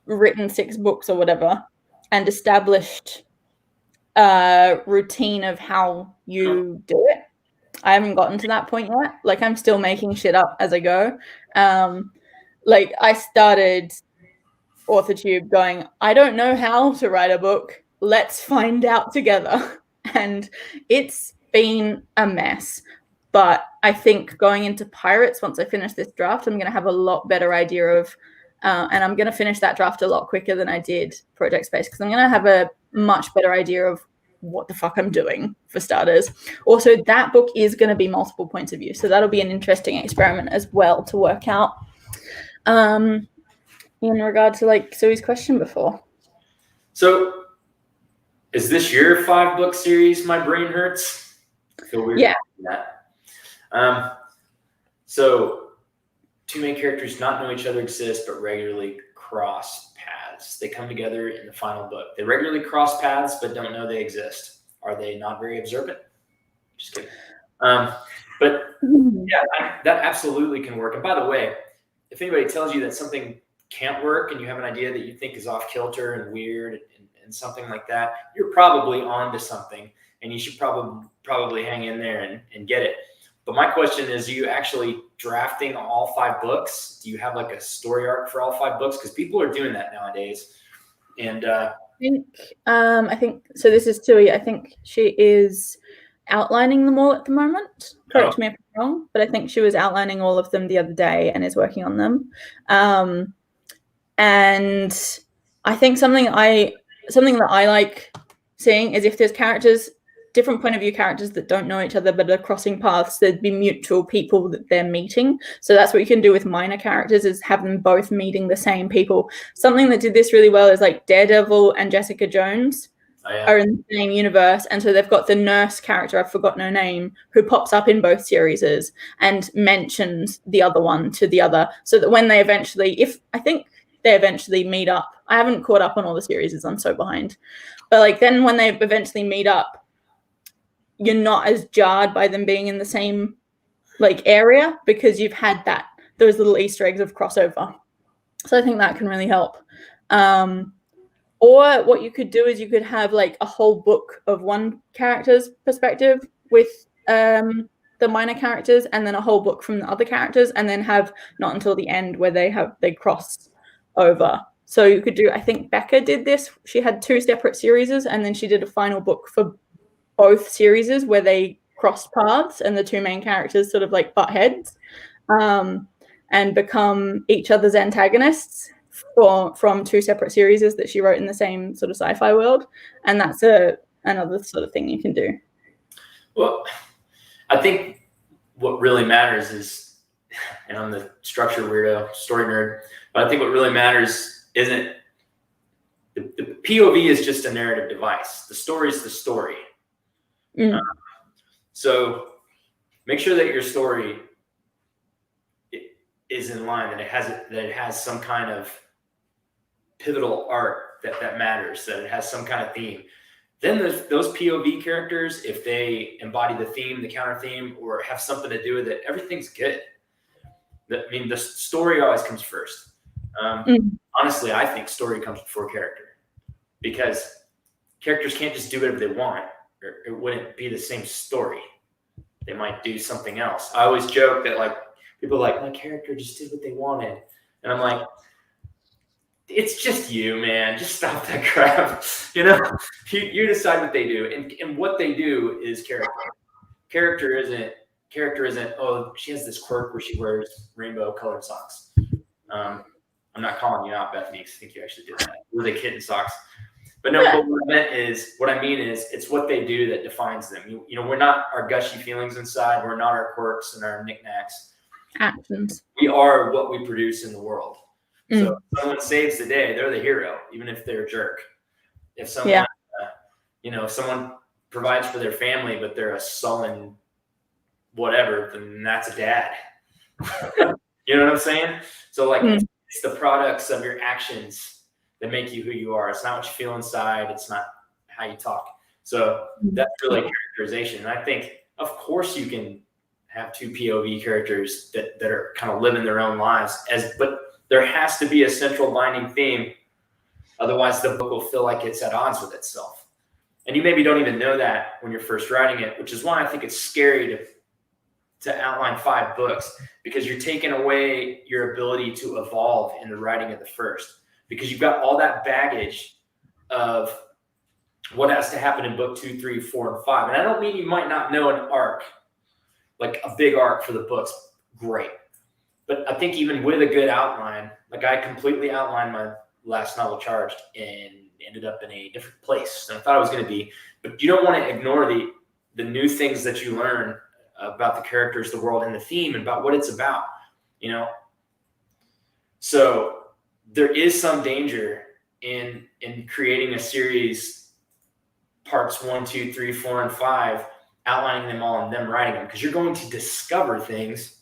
written 6 books or whatever and established a routine of how you do it. I haven't gotten to that point yet. Like, I'm still making shit up as I go. Like, I started AuthorTube going, I don't know how to write a book. Let's find out together. And it's been a mess. But I think going into Pirates, once I finish this draft, I'm going to have a lot better idea of, and I'm going to finish that draft a lot quicker than I did Project Space, because I'm going to have a much better idea of what the fuck I'm doing, for starters. Also, that book is going to be multiple points of view, so that'll be an interesting experiment as well to work out. In regard to like Zoe's question before. So, is this your 5-book series? My brain hurts. I feel weird. Yeah. That. So, 2 main characters not know each other exist, but regularly cross paths. They come together in the final book. They regularly cross paths, but don't know they exist. Are they not very observant? Just kidding. But yeah, that absolutely can work. And by the way, if anybody tells you that something can't work and you have an idea that you think is off kilter and weird and something like that, you're probably onto something, and you should probably hang in there and get it. But my question is, are you actually drafting all 5 books? Do you have like a story arc for all 5 books? Because people are doing that nowadays. And I think so. This is Tui. I think she is outlining them all at the moment. Correct me if I'm wrong, but I think she was outlining all of them the other day and is working on them. And I think something that I like seeing is if there's characters, different point of view characters that don't know each other but are crossing paths, there'd be mutual people that they're meeting. So that's what you can do with minor characters, is have them both meeting the same people. Something that did this really well is like Daredevil and Jessica Jones are in the same universe, and so they've got the nurse character, I've forgotten her name, who pops up in both series and mentions the other one to the other, so that when they eventually, I think they eventually meet up. I haven't caught up on all the series, I'm so behind. But like then when they eventually meet up, you're not as jarred by them being in the same like area, because you've had those little Easter eggs of crossover. So I think that can really help. Or what you could do is you could have like a whole book of one character's perspective with the minor characters, and then a whole book from the other characters, and then have not until the end where they cross over. So you could do, I think Becca did this. She had 2 separate series, and then she did a final book for both series where they crossed paths and the 2 main characters sort of like butt heads and become each other's antagonists from 2 separate series that she wrote in the same sort of sci-fi world. And that's another sort of thing you can do. Well, I think what really matters is, and I'm the structure weirdo, story nerd, but I think what really matters isn't the POV is just a narrative device. The story is the story. So make sure that your story is in line, that it has some kind of pivotal arc that matters, that it has some kind of theme. Then those POV characters, if they embody the theme, the counter theme, or have something to do with it, everything's good. I mean, the story always comes first. Honestly, I think story comes before character, because characters can't just do whatever they want, or it wouldn't be the same story. They might do something else. I always joke that like people are like, my character just did what they wanted, and I'm like, it's just you, man. Just stop that crap. You decide what they do, and what they do is character. Character isn't. Oh, she has this quirk where she wears rainbow colored socks. I'm not calling you out, Bethany, because I think you actually did that. Were they kitten socks? But no, but what I mean is it's what they do that defines them. You know, we're not our gushy feelings inside. We're not our quirks and our knickknacks. Actions. We are what we produce in the world. So if someone saves the day, they're the hero, even if they're a jerk. If someone, if someone provides for their family, but they're a sullen whatever, then that's a dad. You know what I'm saying? So like, it's the products of your actions that make you who you are. It's not what you feel inside. It's not how you talk. So that's really characterization. And I think, of course, you can have 2 POV characters that are kind of living their own lives, but there has to be a central binding theme. Otherwise, the book will feel like it's at odds with itself. And you maybe don't even know that when you're first writing it, which is why I think it's scary to outline 5 books, because you're taking away your ability to evolve in the writing of the first, because you've got all that baggage of what has to happen in book 2, 3, 4, and 5. And I don't mean you might not know an arc, like a big arc for the books. Great. But I think even with a good outline, like I completely outlined my last novel, Charged, in ended up in a different place than I thought it was going to be. But you don't want to ignore the new things that you learn about the characters, the world, and the theme, and about what it's about, you know? So there is some danger in creating a series, parts 1, 2, 3, 4, and 5, outlining them all and them writing them, because you're going to discover things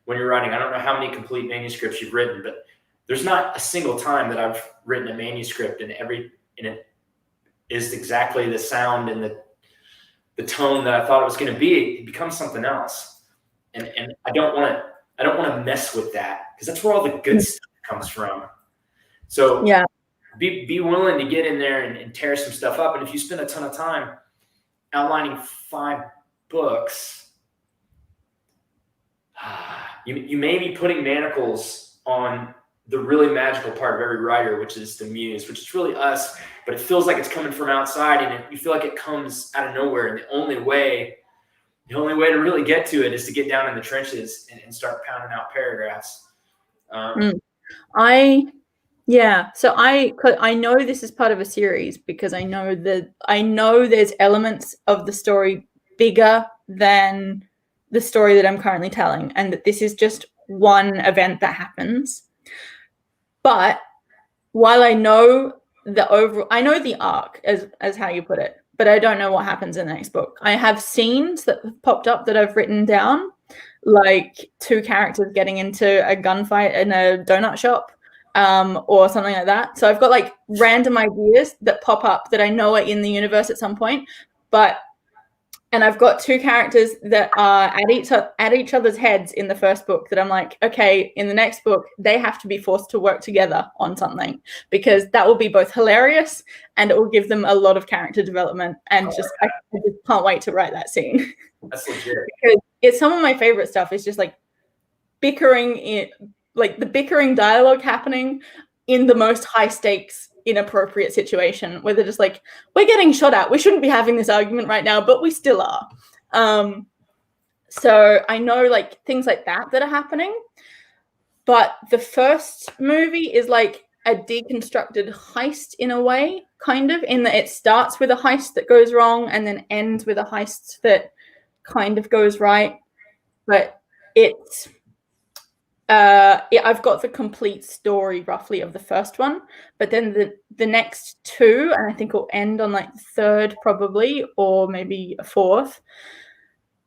when you're writing. I don't know how many complete manuscripts you've written, but there's not a single time that I've written a manuscript and it is exactly the sound and the tone that I thought it was going to be. It becomes something else, and I don't want to mess with that, because that's where all the good stuff comes from. So yeah, be willing to get in there and tear some stuff up. And if you spend a ton of time outlining 5 books, you may be putting manacles on the really magical part of every writer, which is the muse, which is really us, but it feels like it's coming from outside, and you feel like it comes out of nowhere. And the only way to really get to it is to get down in the trenches and start pounding out paragraphs. So I know this is part of a series, because I know there's elements of the story bigger than the story that I'm currently telling, and that this is just one event that happens. But while I know the arc, as how you put it, but I don't know what happens in the next book. I have scenes that have popped up that I've written down, like 2 characters getting into a gunfight in a donut shop, or something like that. So I've got like random ideas that pop up that I know are in the universe at some point, and I've got 2 characters that are at each other's heads in the first book that I'm like, okay, in the next book, they have to be forced to work together on something, because that will be both hilarious and it will give them a lot of character development. And I just can't wait to write that scene. That's legit. Because it's some of my favorite stuff. Is just like the bickering dialogue happening in the most high stakes, inappropriate situation, where they're just like, we're getting shot at, we shouldn't be having this argument right now, but we still are. So I know like things like that are happening, but the first movie is like a deconstructed heist in a way, kind of, in that it starts with a heist that goes wrong and then ends with a heist that kind of goes right. But it's I've got the complete story roughly of the first one, but then the next 2, and I think will end on like the 3rd probably, or maybe a 4th.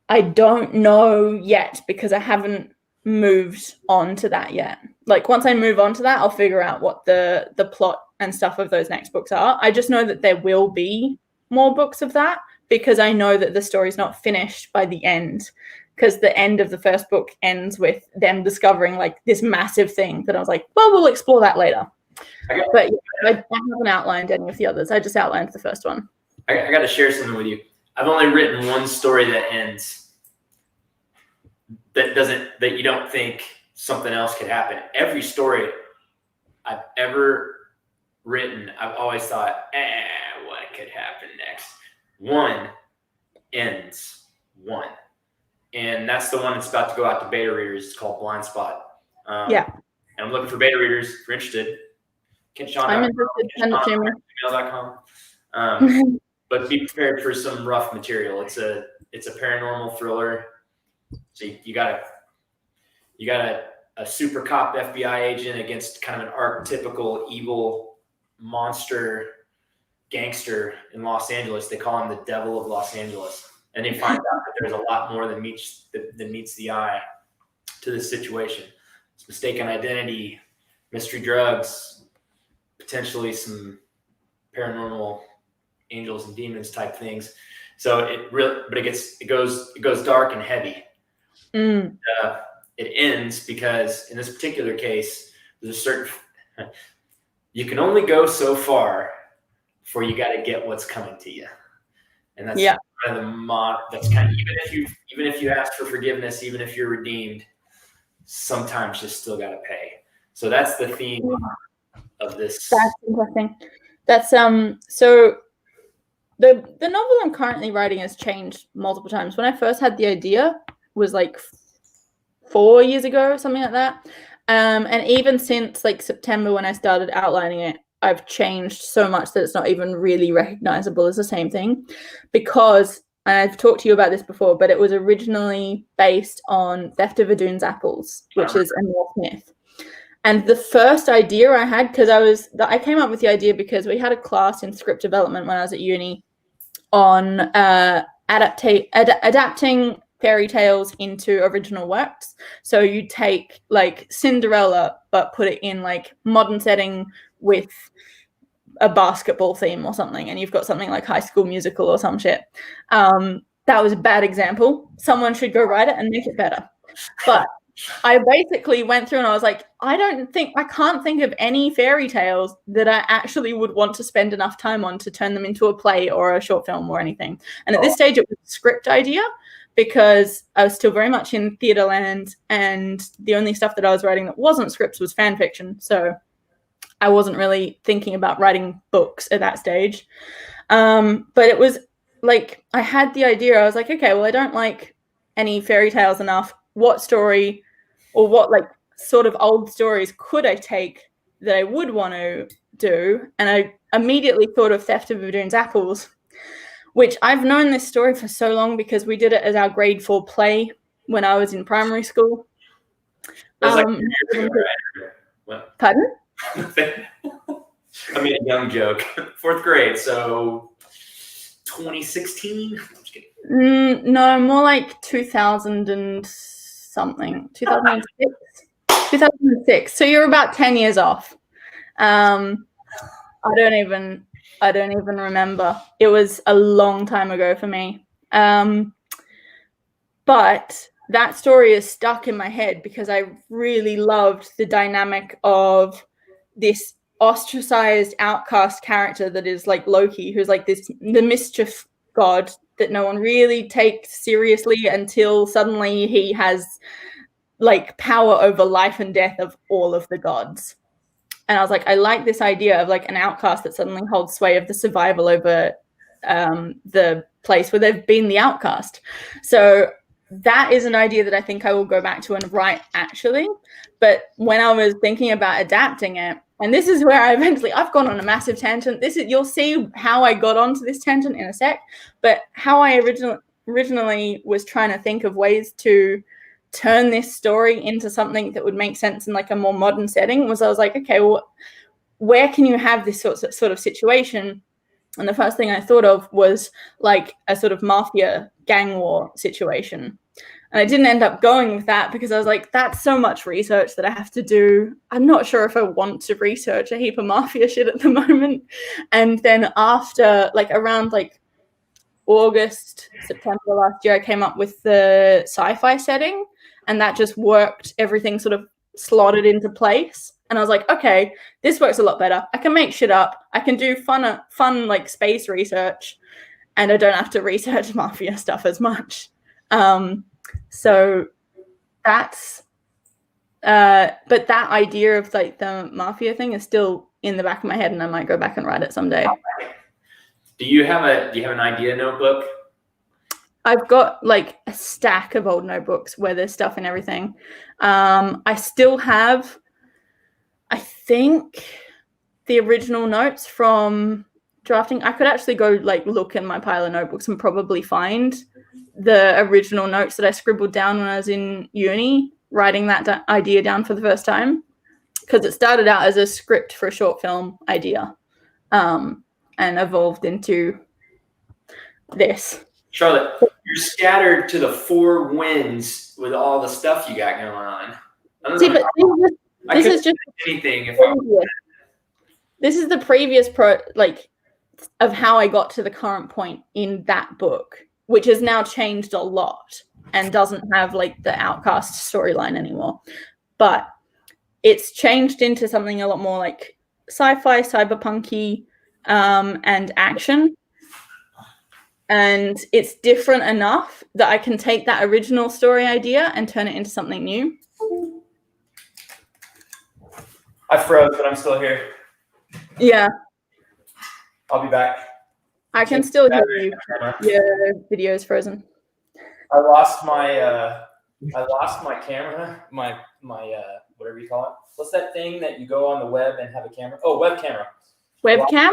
I don't know yet, because I haven't moved on to that yet. Like once I move on to that, I'll figure out what the plot and stuff of those next books are. I just know that there will be more books of that, because I know that the story's not finished by the end. Because the end of the first book ends with them discovering like this massive thing that I was like, well, we'll explore that later. But yeah, I haven't outlined any of the others. I just outlined the first one. I got to share something with you. I've only written one story that ends that you don't think something else could happen. Every story I've ever written, I've always thought, what could happen next? One ends one. And that's the one that's about to go out to beta readers. It's called Blind Spot. And I'm looking for beta readers if you're interested. I'm interested. Send it to me. Gmail.com. But be prepared for some rough material. It's a paranormal thriller. So you got a super cop FBI agent against kind of an archetypical evil monster gangster in Los Angeles. They call him the Devil of Los Angeles. And they find out that there's a lot more than meets the eye to this situation. It's mistaken identity, mystery drugs, potentially some paranormal angels and demons type things. So it goes dark and heavy. It ends because in this particular case, there's a certain you can only go so far before you got to get what's coming to you. And that's kind of that's kind of, even if you ask for forgiveness, even if you're redeemed, sometimes you still got to pay. So that's the theme of this. That's interesting. That's so the novel I'm currently writing has changed multiple times. When I first had the idea was like 4 years ago, something like that. And even since like September when I started outlining it, I've changed so much that it's not even really recognizable as the same thing, because, and I've talked to you about this before, but it was originally based on Theft of Adoon's Apples, which is a Norse myth. And the first idea I had, because I came up with the idea because we had a class in script development when I was at uni on adapting fairy tales into original works. So you take like Cinderella, but put it in like modern setting with a basketball theme or something, and you've got something like High School Musical or some shit. That was a bad example. Someone should go write it and make it better. But I basically went through and I was like, I can't think of any fairy tales that I actually would want to spend enough time on to turn them into a play or a short film or anything. And at this stage, it was a script idea, because I was still very much in theatre land, and the only stuff that I was writing that wasn't scripts was fan fiction. So I wasn't really thinking about writing books at that stage. But it was like, I had the idea. I was like, okay, well, I don't like any fairy tales enough. What story or what like sort of old stories could I take that I would want to do? And I immediately thought of Theft of Adoon's Apples, which I've known this story for so long because we did it as our grade 4 play when I was in primary school. Pardon? I mean, a young joke. 4th grade, so 2016? I'm just kidding. No, more like 2000 and something. 2006. 2006. So you're about 10 years off. I don't even remember. It was a long time ago for me. But that story is stuck in my head because I really loved the dynamic of this ostracized outcast character that is like Loki, who's like the mischief god that no one really takes seriously until suddenly he has like power over life and death of all of the gods. And I was like, I like this idea of like an outcast that suddenly holds sway of the survival over the place where they've been the outcast. So that is an idea that I think I will go back to and write actually. But when I was thinking about adapting it, and this is where I've gone on a massive tangent. You'll see how I got onto this tangent in a sec, but how I originally was trying to think of ways to turn this story into something that would make sense in like a more modern setting was I was like, okay, well, where can you have this sort of situation? And the first thing I thought of was like a sort of mafia gang war situation. And I didn't end up going with that because I was like, that's so much research that I have to do. I'm not sure if I want to research a heap of mafia shit at the moment. And then after like around like August, September last year, I came up with the sci-fi setting, and that just worked. Everything sort of slotted into place. And I was like, okay, this works a lot better. I can make shit up. I can do fun like space research, and I don't have to research mafia stuff as much. So that's, but that idea of like the mafia thing is still in the back of my head, and I might go back and write it someday. Do you have an idea notebook? I've got like a stack of old notebooks where there's stuff and everything. I still have, I think, the original notes from drafting. I could actually go like look in my pile of notebooks and probably find the original notes that I scribbled down when I was in uni, writing that idea down for the first time, because it started out as a script for a short film idea, and evolved into this. Charlotte, you're scattered to the 4 winds with all the stuff you got going on. I don't know. This is just anything. This is the previous of how I got to the current point in that book, which has now changed a lot and doesn't have like the outcast storyline anymore. But it's changed into something a lot more like sci-fi, cyberpunky, and action. And it's different enough that I can take that original story idea and turn it into something new. I froze, but I'm still here. Yeah. I'll be back. I can still hear you. Your video is frozen. I lost my camera, my whatever you call it. What's that thing that you go on the web and have a camera? Oh, web camera. Webcam?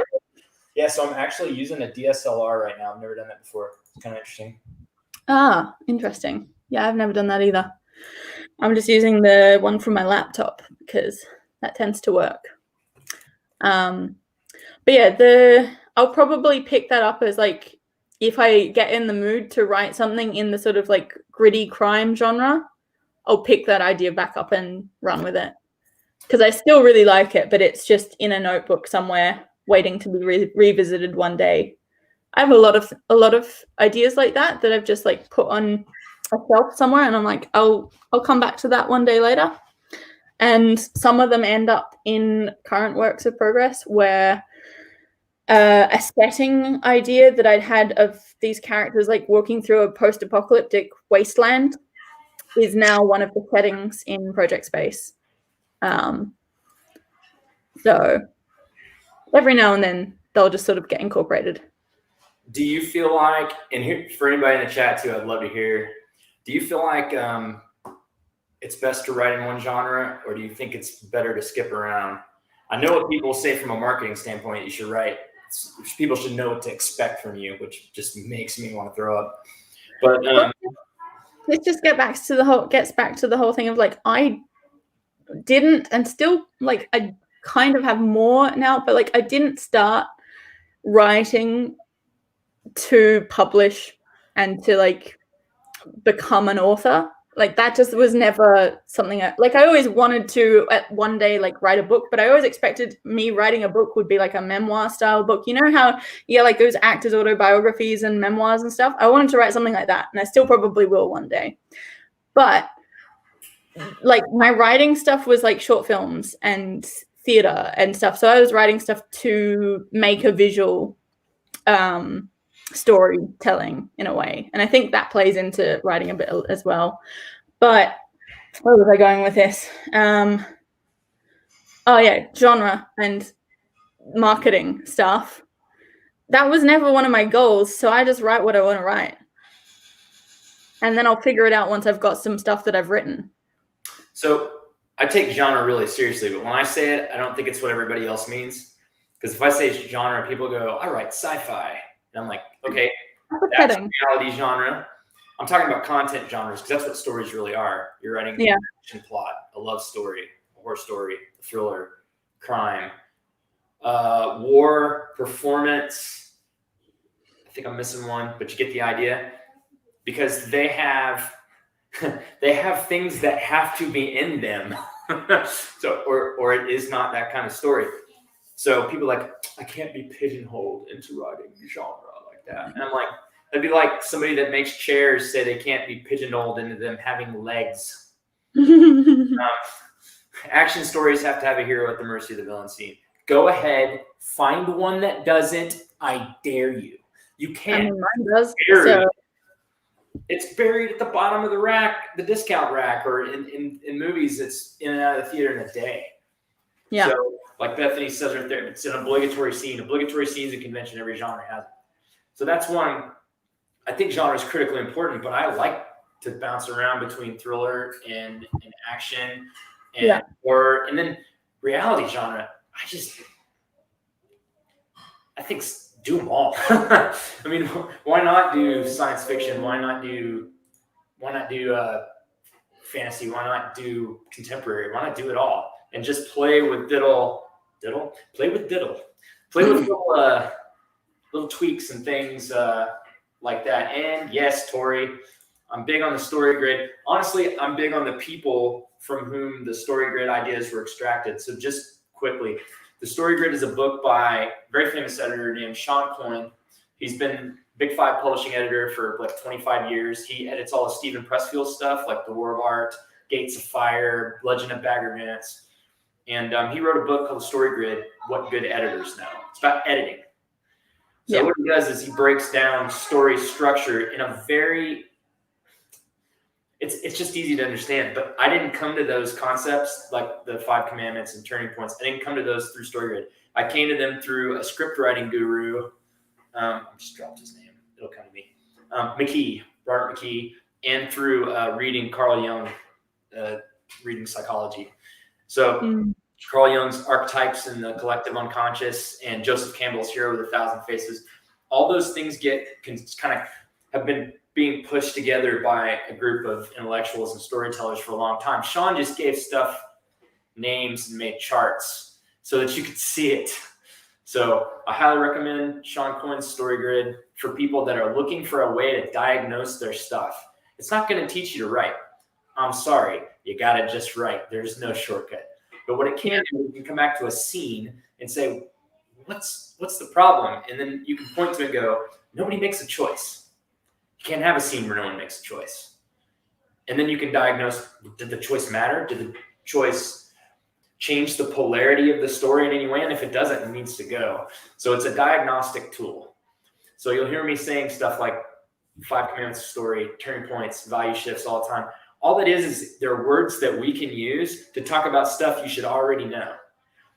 Yeah, so I'm actually using a DSLR right now. I've never done that before. It's kind of interesting. Ah, interesting. Yeah, I've never done that either. I'm just using the one from my laptop because that tends to work. But yeah, I'll probably pick that up as like if I get in the mood to write something in the sort of like gritty crime genre, I'll pick that idea back up and run with it. Because I still really like it, but it's just in a notebook somewhere waiting to be revisited one day. I have a lot of ideas like that I've just like put on a shelf somewhere, and I'm like, I'll come back to that one day later. And some of them end up in current works of progress, where a setting idea that I'd had of these characters like walking through a post-apocalyptic wasteland is now one of the settings in Project Space. So every now and then they'll just sort of get incorporated. Do you feel like, and here, for anybody in the chat too, I'd love to hear, do you feel like it's best to write in one genre, or do you think it's better to skip around? I know what people say from a marketing standpoint, you should write. People should know what to expect from you, which just makes me want to throw up. But it just gets back to the whole thing of like, I didn't, and still like I kind of have more now, but like I didn't start writing to publish and to like become an author. Like that just was never something I always wanted to at one day like write a book, but I always expected me writing a book would be like a memoir style book. You know how like those actors' autobiographies and memoirs and stuff? I wanted to write something like that, and I still probably will one day. But like my writing stuff was like short films and theater and stuff. So I was writing stuff to make a visual storytelling in a way, and I think that plays into writing a bit as well. But where was I going with this? Genre and marketing stuff. That was never one of my goals, so I just write what I want to write, and then I'll figure it out once I've got some stuff that I've written. So I take genre really seriously, but when I say it, I don't think it's what everybody else means. Because if I say genre, people go, I write sci-fi. And I'm like, okay, that's a reality genre. I'm talking about content genres because that's what stories really are. You're writing an action plot, a love story, a horror story, a thriller, crime, war, performance. I think I'm missing one, but you get the idea. Because they have things that have to be in them. So or it is not that kind of story. So people are like, I can't be pigeonholed into writing genre like that. And I'm like, that'd be like somebody that makes chairs say they can't be pigeonholed into them having legs. Action stories have to have a hero at the mercy of the villain scene. Go ahead, find one that doesn't. I dare you. You can't. I mean, mine does. It's buried at the bottom of the rack, the discount rack, or in movies, it's in and out of the theater in a day. Yeah. So, like Bethany says right there, it's an obligatory scene. Obligatory scenes in convention, every genre has it. So that's one. I think genre is critically important, but I like to bounce around between thriller and action and horror, and then reality genre. I think do them all. I mean, why not do science fiction? Why not do fantasy? Why not do contemporary? Why not do it all and just play with little tweaks and things like that. And yes, Tori, I'm big on the story grid. Honestly, I'm big on the people from whom the story grid ideas were extracted. So just quickly, The Story Grid is a book by a very famous editor named Shawn Coyne. He's been Big Five publishing editor for like 25 years. He edits all of Stephen Pressfield's stuff like The War of Art, Gates of Fire, Legend of Bagger Vance. And he wrote a book called The Story Grid, What Good Editors Know. It's about editing. So what he does is he breaks down story structure in a very, it's just easy to understand. But I didn't come to those concepts like the 5 commandments and turning points. I didn't come to those through Story Grid. I came to them through a script writing guru. I just dropped his name. It'll come to me. Robert McKee, and through reading Carl Jung, reading psychology. So Carl Jung's Archetypes in the Collective Unconscious, and Joseph Campbell's Hero with 1,000 Faces. All those things kind of have been being pushed together by a group of intellectuals and storytellers for a long time. Shawn just gave stuff names and made charts so that you could see it. So I highly recommend Shawn Coyne's Story Grid for people that are looking for a way to diagnose their stuff. It's not going to teach you to write. I'm sorry, you got to just write. There's no shortcut. But what it can do, you can come back to a scene and say, what's the problem? And then you can point to it and go, nobody makes a choice. You can't have a scene where no one makes a choice. And then you can diagnose, did the choice matter? Did the choice change the polarity of the story in any way? And if it doesn't, it needs to go. So it's a diagnostic tool. So you'll hear me saying stuff like 5 commandments of story, turning points, value shifts all the time. All it is they're words that we can use to talk about stuff you should already know.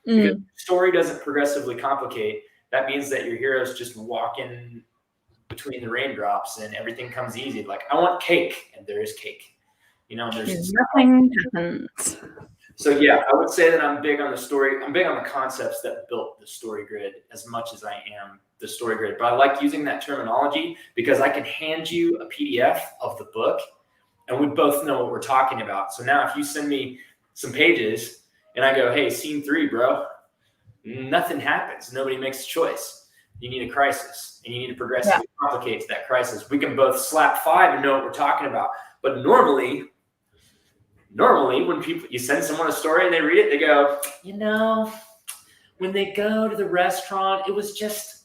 Because story doesn't progressively complicate. That means that your hero's just walking between the raindrops and everything comes easy. Like, I want cake, and there is cake. You know, there's nothing happens. So yeah, I would say that I'm big on the story. I'm big on the concepts that built the story grid as much as I am the story grid. But I like using that terminology because I can hand you a PDF of the book and we both know what we're talking about. So now if you send me some pages and I go, hey, scene 3, bro, nothing happens. Nobody makes a choice. You need a crisis and you need to progressively complicate that crisis. We can both slap 5 and know what we're talking about. But normally when you send someone a story and they read it, they go, you know, when they go to the restaurant, it was just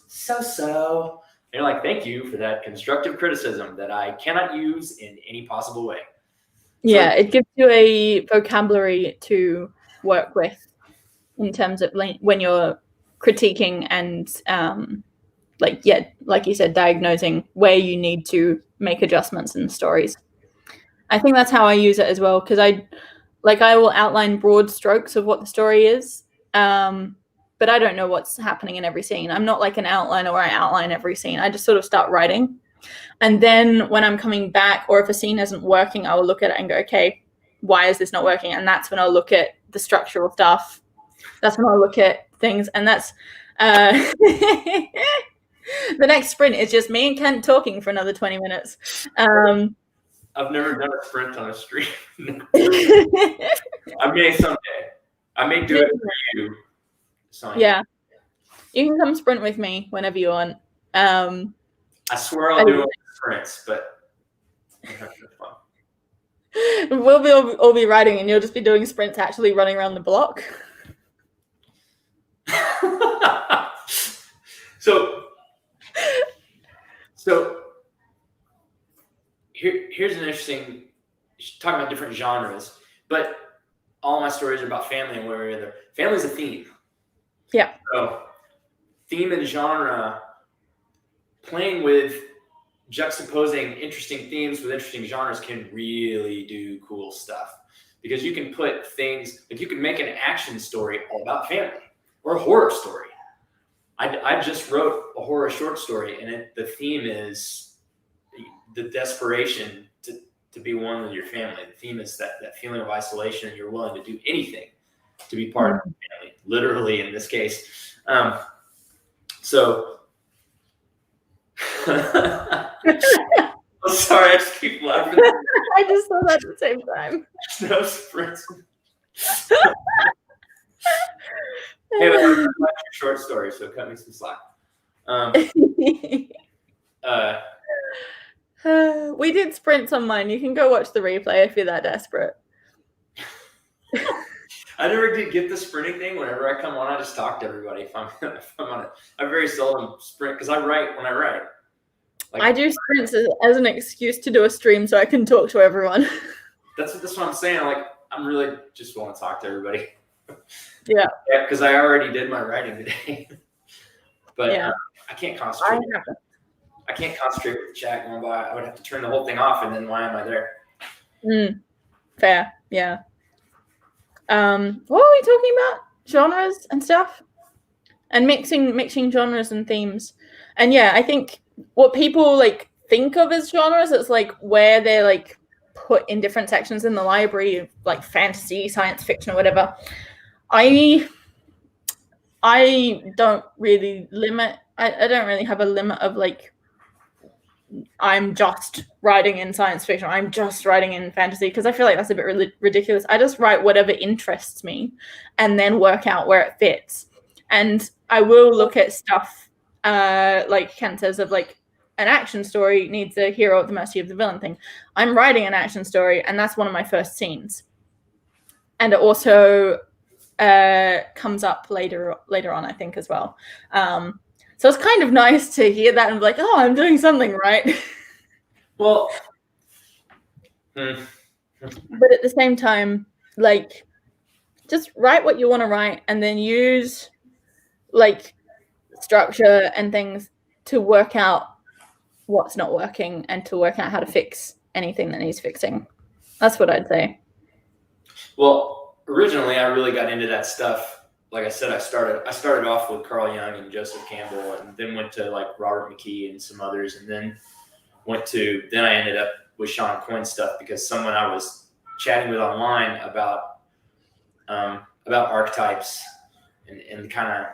so-so. And you're like, thank you for that constructive criticism that I cannot use in any possible way. Yeah, it gives you a vocabulary to work with in terms of when you're critiquing and like you said, diagnosing where you need to make adjustments in the stories. I think that's how I use it as well, because I will outline broad strokes of what the story is, but I don't know what's happening in every scene. I'm not like an outliner where I outline every scene. I just sort of start writing. And then when I'm coming back, or if a scene isn't working, I will look at it and go, okay, why is this not working? And that's when I'll look at the structural stuff. That's when I'll look at things. And that's the next sprint is just me and Kent talking for another 20 minutes. I've never done a sprint on a stream. I may someday. I may do it for you. Sonia. Yeah. You can come sprint with me whenever you want. I swear I'll do sprints, but I'm having fun. We'll all be riding and you'll just be doing sprints actually running around the block. So here's an interesting, talking about different genres, but all my stories are about family and where family's a theme. Yeah. So theme and genre, playing with juxtaposing interesting themes with interesting genres can really do cool stuff, because you can put things like, you can make an action story all about family, or a horror story. I just wrote a horror short story, and the theme is the desperation to be one with your family. The theme is that feeling of isolation, and you're willing to do anything to be part of the family, literally in this case. So I'm sorry, I just keep laughing. I just saw that at the same time. No sprints. Hey, but I like your short story, so cut me some slack. We did sprints on mine. You can go watch the replay if you're that desperate. I never did get the sprinting thing. Whenever I come on, I just talk to everybody. If I'm on it, I very seldom sprint because I write when I write. Like, I do sprints as an excuse to do a stream so I can talk to everyone. That's what I'm saying. Like, I'm really just want to talk to everybody. Yeah, because I already did my writing today. But I can't concentrate. I can't concentrate with the chat going by. I would have to turn the whole thing off, and then why am I there? Fair, yeah. What are we talking about? Genres and stuff, and mixing genres and themes. And yeah, I think what people like think of as genres, it's like where they're like put in different sections in the library, like fantasy, science fiction, or whatever. I don't really limit. I don't really have a limit of like, I'm just writing in science fiction. I'm just writing in fantasy, because I feel like that's a bit ridiculous. I just write whatever interests me and then work out where it fits. And I will look at stuff like Ken says, of like an action story needs a hero at the mercy of the villain thing. I'm writing an action story, and that's one of my first scenes. And it also comes up later on, I think, as well. So it's kind of nice to hear that and be like, oh, I'm doing something right. Well, but at the same time, like, just write what you want to write, and then use like structure and things to work out what's not working and to work out how to fix anything that needs fixing. That's what I'd say. Well, originally I really got into that stuff. Like I said, I started off with Carl Jung and Joseph Campbell, and then went to like Robert McKee and some others, and then I ended up with Sean Coyne stuff, because someone I was chatting with online about archetypes and the kind of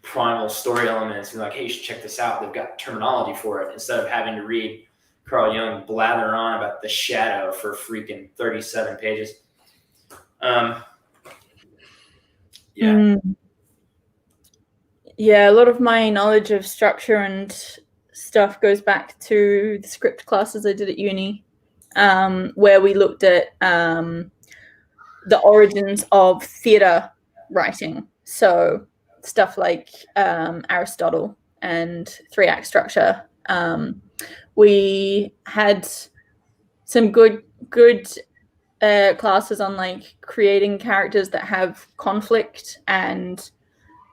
primal story elements, and like, hey, you should check this out. They've got terminology for it, instead of having to read Carl Jung blather on about the shadow for freaking 37 pages. Yeah, a lot of my knowledge of structure and stuff goes back to the script classes I did at uni, where we looked at the origins of theatre writing. So stuff like Aristotle and 3-act structure. We had some good classes on like creating characters that have conflict and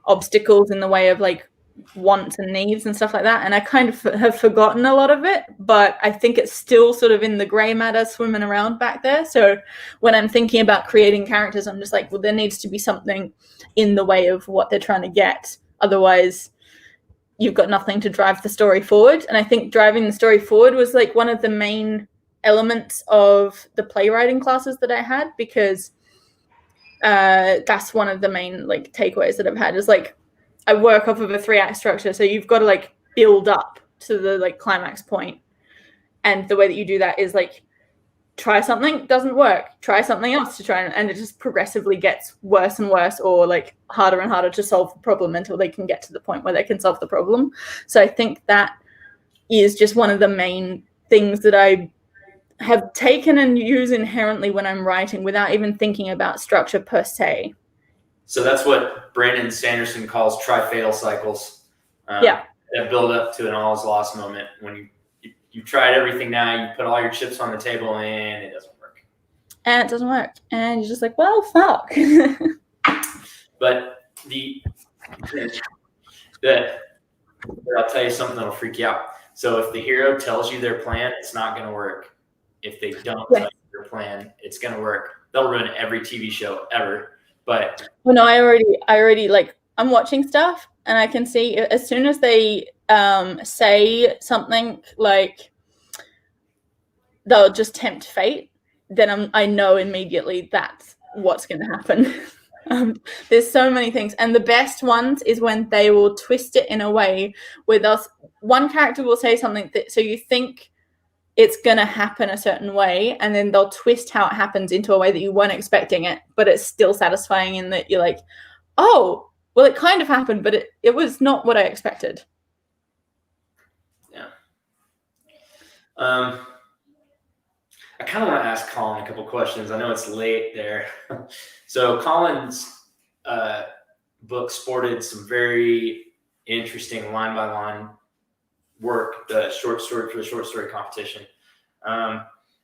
obstacles in the way of like wants and needs and stuff like that. And I kind of have forgotten a lot of it, but I think it's still sort of in the gray matter swimming around back there. So when I'm thinking about creating characters, I'm just like, well, there needs to be something in the way of what they're trying to get. Otherwise, you've got nothing to drive the story forward. And I think driving the story forward was like one of the main elements of the playwriting classes that I had, because that's one of the main like takeaways that I've had, is like I work off of a 3-act structure, so you've got to like build up to the like climax point, and the way that you do that is like try something, doesn't work, try something else to try, and it just progressively gets worse and worse, or like harder and harder to solve the problem until they can get to the point where they can solve the problem. So I think that is just one of the main things that I have taken and use inherently when I'm writing, without even thinking about structure per se. So that's what Brandon Sanderson calls tri-fatal cycles. That build up to an all is lost moment, when you tried everything, now you put all your chips on the table and it doesn't work. And it doesn't work. And you're just like, well, fuck. But I'll tell you something that'll freak you out. So if the hero tells you their plan, it's not going to work. If they don't tell you their plan, it's going to work. They'll ruin every TV show ever. But well, no, I already like, I'm watching stuff and I can see as soon as they say something like they'll just tempt fate, then I know immediately that's what's going to happen. There's so many things, and the best ones is when they will twist it in a way where one character will say something so you think it's going to happen a certain way, and then they'll twist how it happens into a way that you weren't expecting it, but it's still satisfying in that you're like, oh, well, it kind of happened, but it was not what I expected. Yeah. I kind of want to ask Colin a couple questions. I know it's late there. So Colin's book sported some very interesting line-by-line work, the short story for the short story competition.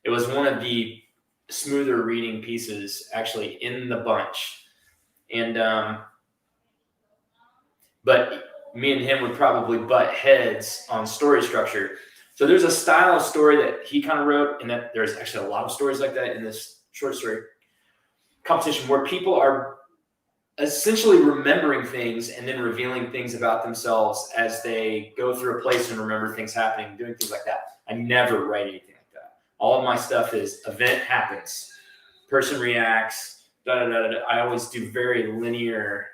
It was one of the smoother reading pieces actually in the bunch. And but me and him would probably butt heads on story structure. So there's a style of story that he kind of wrote, and that there's actually a lot of stories like that in this short story competition, where people are essentially remembering things and then revealing things about themselves as they go through a place and remember things happening, doing things like that. I never write anything like that. All of my stuff is event happens, person reacts, I always do very linear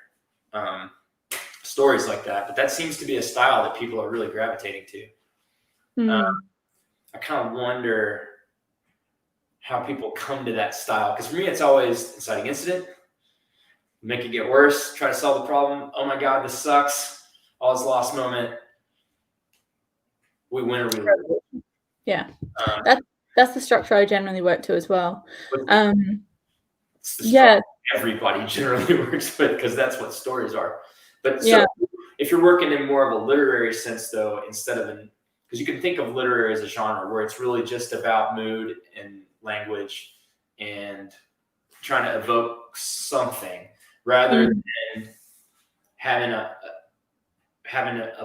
stories like that, but that seems to be a style that people are really gravitating to. I kind of wonder how people come to that style, because for me it's always inciting incident, make it get worse, try to solve the problem. Oh my God, this sucks. All this lost moment. We win or we lose. Yeah, that's the structure I generally work to as well. It's the structure everybody generally works with, because that's what stories are. But so if you're working in more of a literary sense, though, instead of because you can think of literary as a genre where it's really just about mood and language and trying to evoke something, rather than having a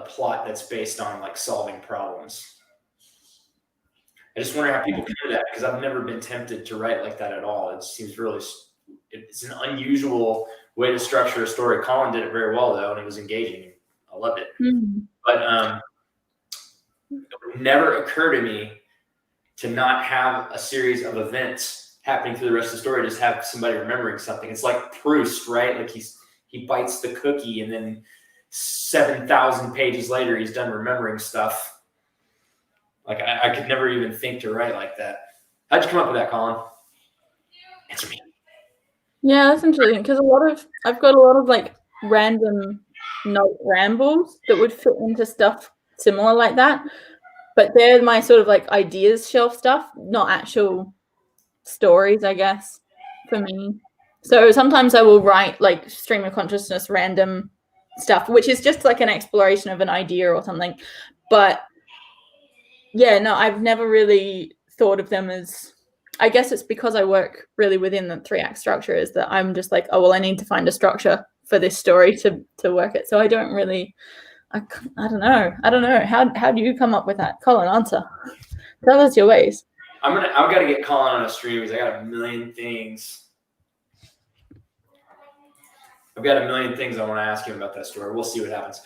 plot that's based on like solving problems. I just wonder how people can do that, because I've never been tempted to write like that at all. It seems it's an unusual way to structure a story. Colin did it very well, though, and it was engaging. I loved it. But it would never occur to me to not have a series of events happening through the rest of the story, just have somebody remembering something. It's like Proust, right? Like he bites the cookie, and then 7,000 pages later, he's done remembering stuff. Like I could never even think to write like that. How'd you come up with that, Colin? Answer me. Yeah, that's interesting, because I've got a lot of like random note rambles that would fit into stuff similar like that, but they're my sort of like ideas shelf stuff, not actual stories, I guess, for me. So sometimes I will write like stream of consciousness random stuff, which is just like an exploration of an idea or something. But yeah, no, I've never really thought of them as, I guess it's because I work really within the 3-act structure, is that I'm just like, oh, well, I need to find a structure for this story to work it. So I don't really, I don't know. How do you come up with that? Colin, answer. Tell us your ways. I've got to get Colin on a stream, because I got a million things. I've got a million things I want to ask him about that story. We'll see what happens.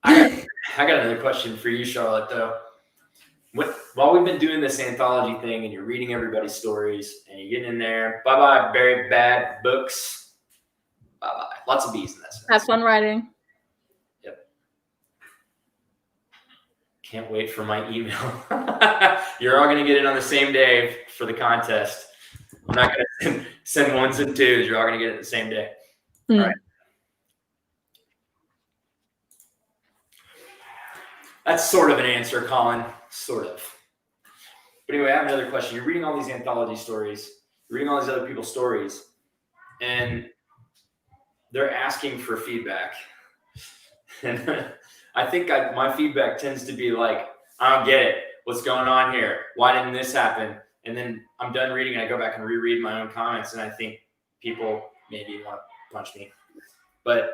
I got another question for you, Charlotte, though. While we've been doing this anthology thing, and you're reading everybody's stories, and you're getting in there, bye-bye, very bad books. Bye-bye. Lots of B's in that sense. Have fun writing. Yep. Can't wait for my email. You're all going to get it on the same day for the contest. I'm not going to send ones and twos. You're all going to get it the same day. All right. That's sort of an answer, Colin. Sort of. But anyway, I have another question. You're reading all these anthology stories. You're reading all these other people's stories. And they're asking for feedback. And I think my feedback tends to be like, I don't get it. What's going on here? Why didn't this happen? And then I'm done reading, and I go back and reread my own comments, and I think people maybe want to punch me. But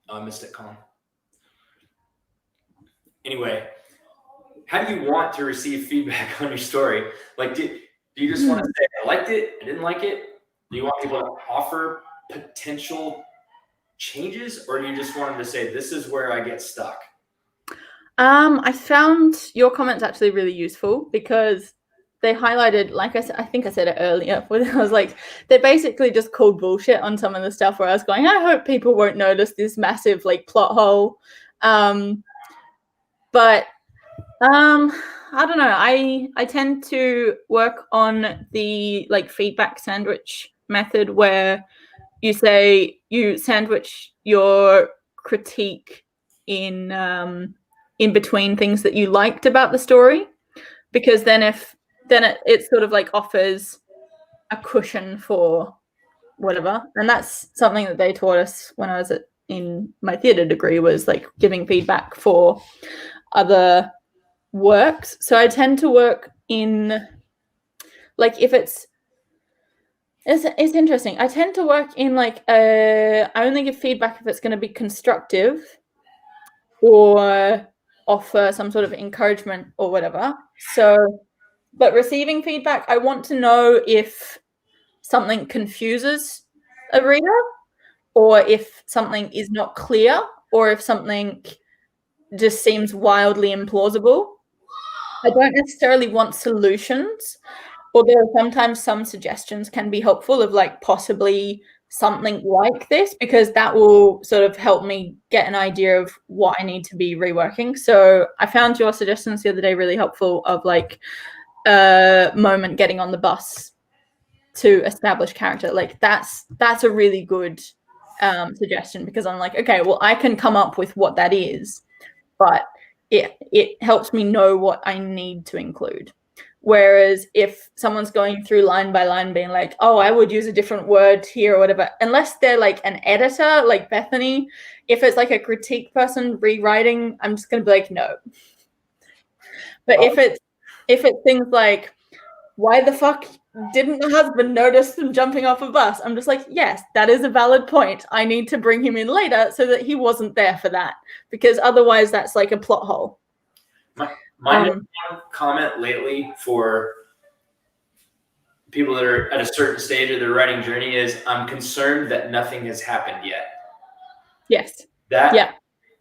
I missed it, Colin. Anyway, how do you want to receive feedback on your story? Like, do you just want to say, I liked it, I didn't like it? Do you want people to offer potential changes, or do you just want them to say, this is where I get stuck? I found your comments actually really useful, because they highlighted, like I said, I think I said it earlier, where I was like, they basically just called bullshit on some of the stuff where I was going, I hope people won't notice this massive like plot hole. But I don't know. I tend to work on the like feedback sandwich method, where you say you sandwich your critique in between things that you liked about the story, because then it sort of like offers a cushion for whatever. And that's something that they taught us when I was in my theatre degree, was like giving feedback for other works. So I tend to work in like, if it's interesting. I tend to work in like I only give feedback if it's going to be constructive or offer some sort of encouragement or whatever. So, but receiving feedback, I want to know if something confuses a reader, or if something is not clear, or if something just seems wildly implausible. I don't necessarily want solutions. Although sometimes some suggestions can be helpful of like possibly something like this, because that will sort of help me get an idea of what I need to be reworking. So I found your suggestions the other day really helpful, of like a moment getting on the bus to establish character. Like that's a really good suggestion, because I'm like, okay, well, I can come up with what that is, but it helps me know what I need to include. Whereas if someone's going through line by line being like, oh, I would use a different word here or whatever, unless they're like an editor like Bethany, if it's like a critique person rewriting, I'm just going to be like, no. But if it's things like, why the fuck didn't the husband notice them jumping off a bus? I'm just like, yes, that is a valid point. I need to bring him in later so that he wasn't there for that, because otherwise that's like a plot hole. My number one comment lately for people that are at a certain stage of their writing journey is, I'm concerned that nothing has happened yet. Yes. That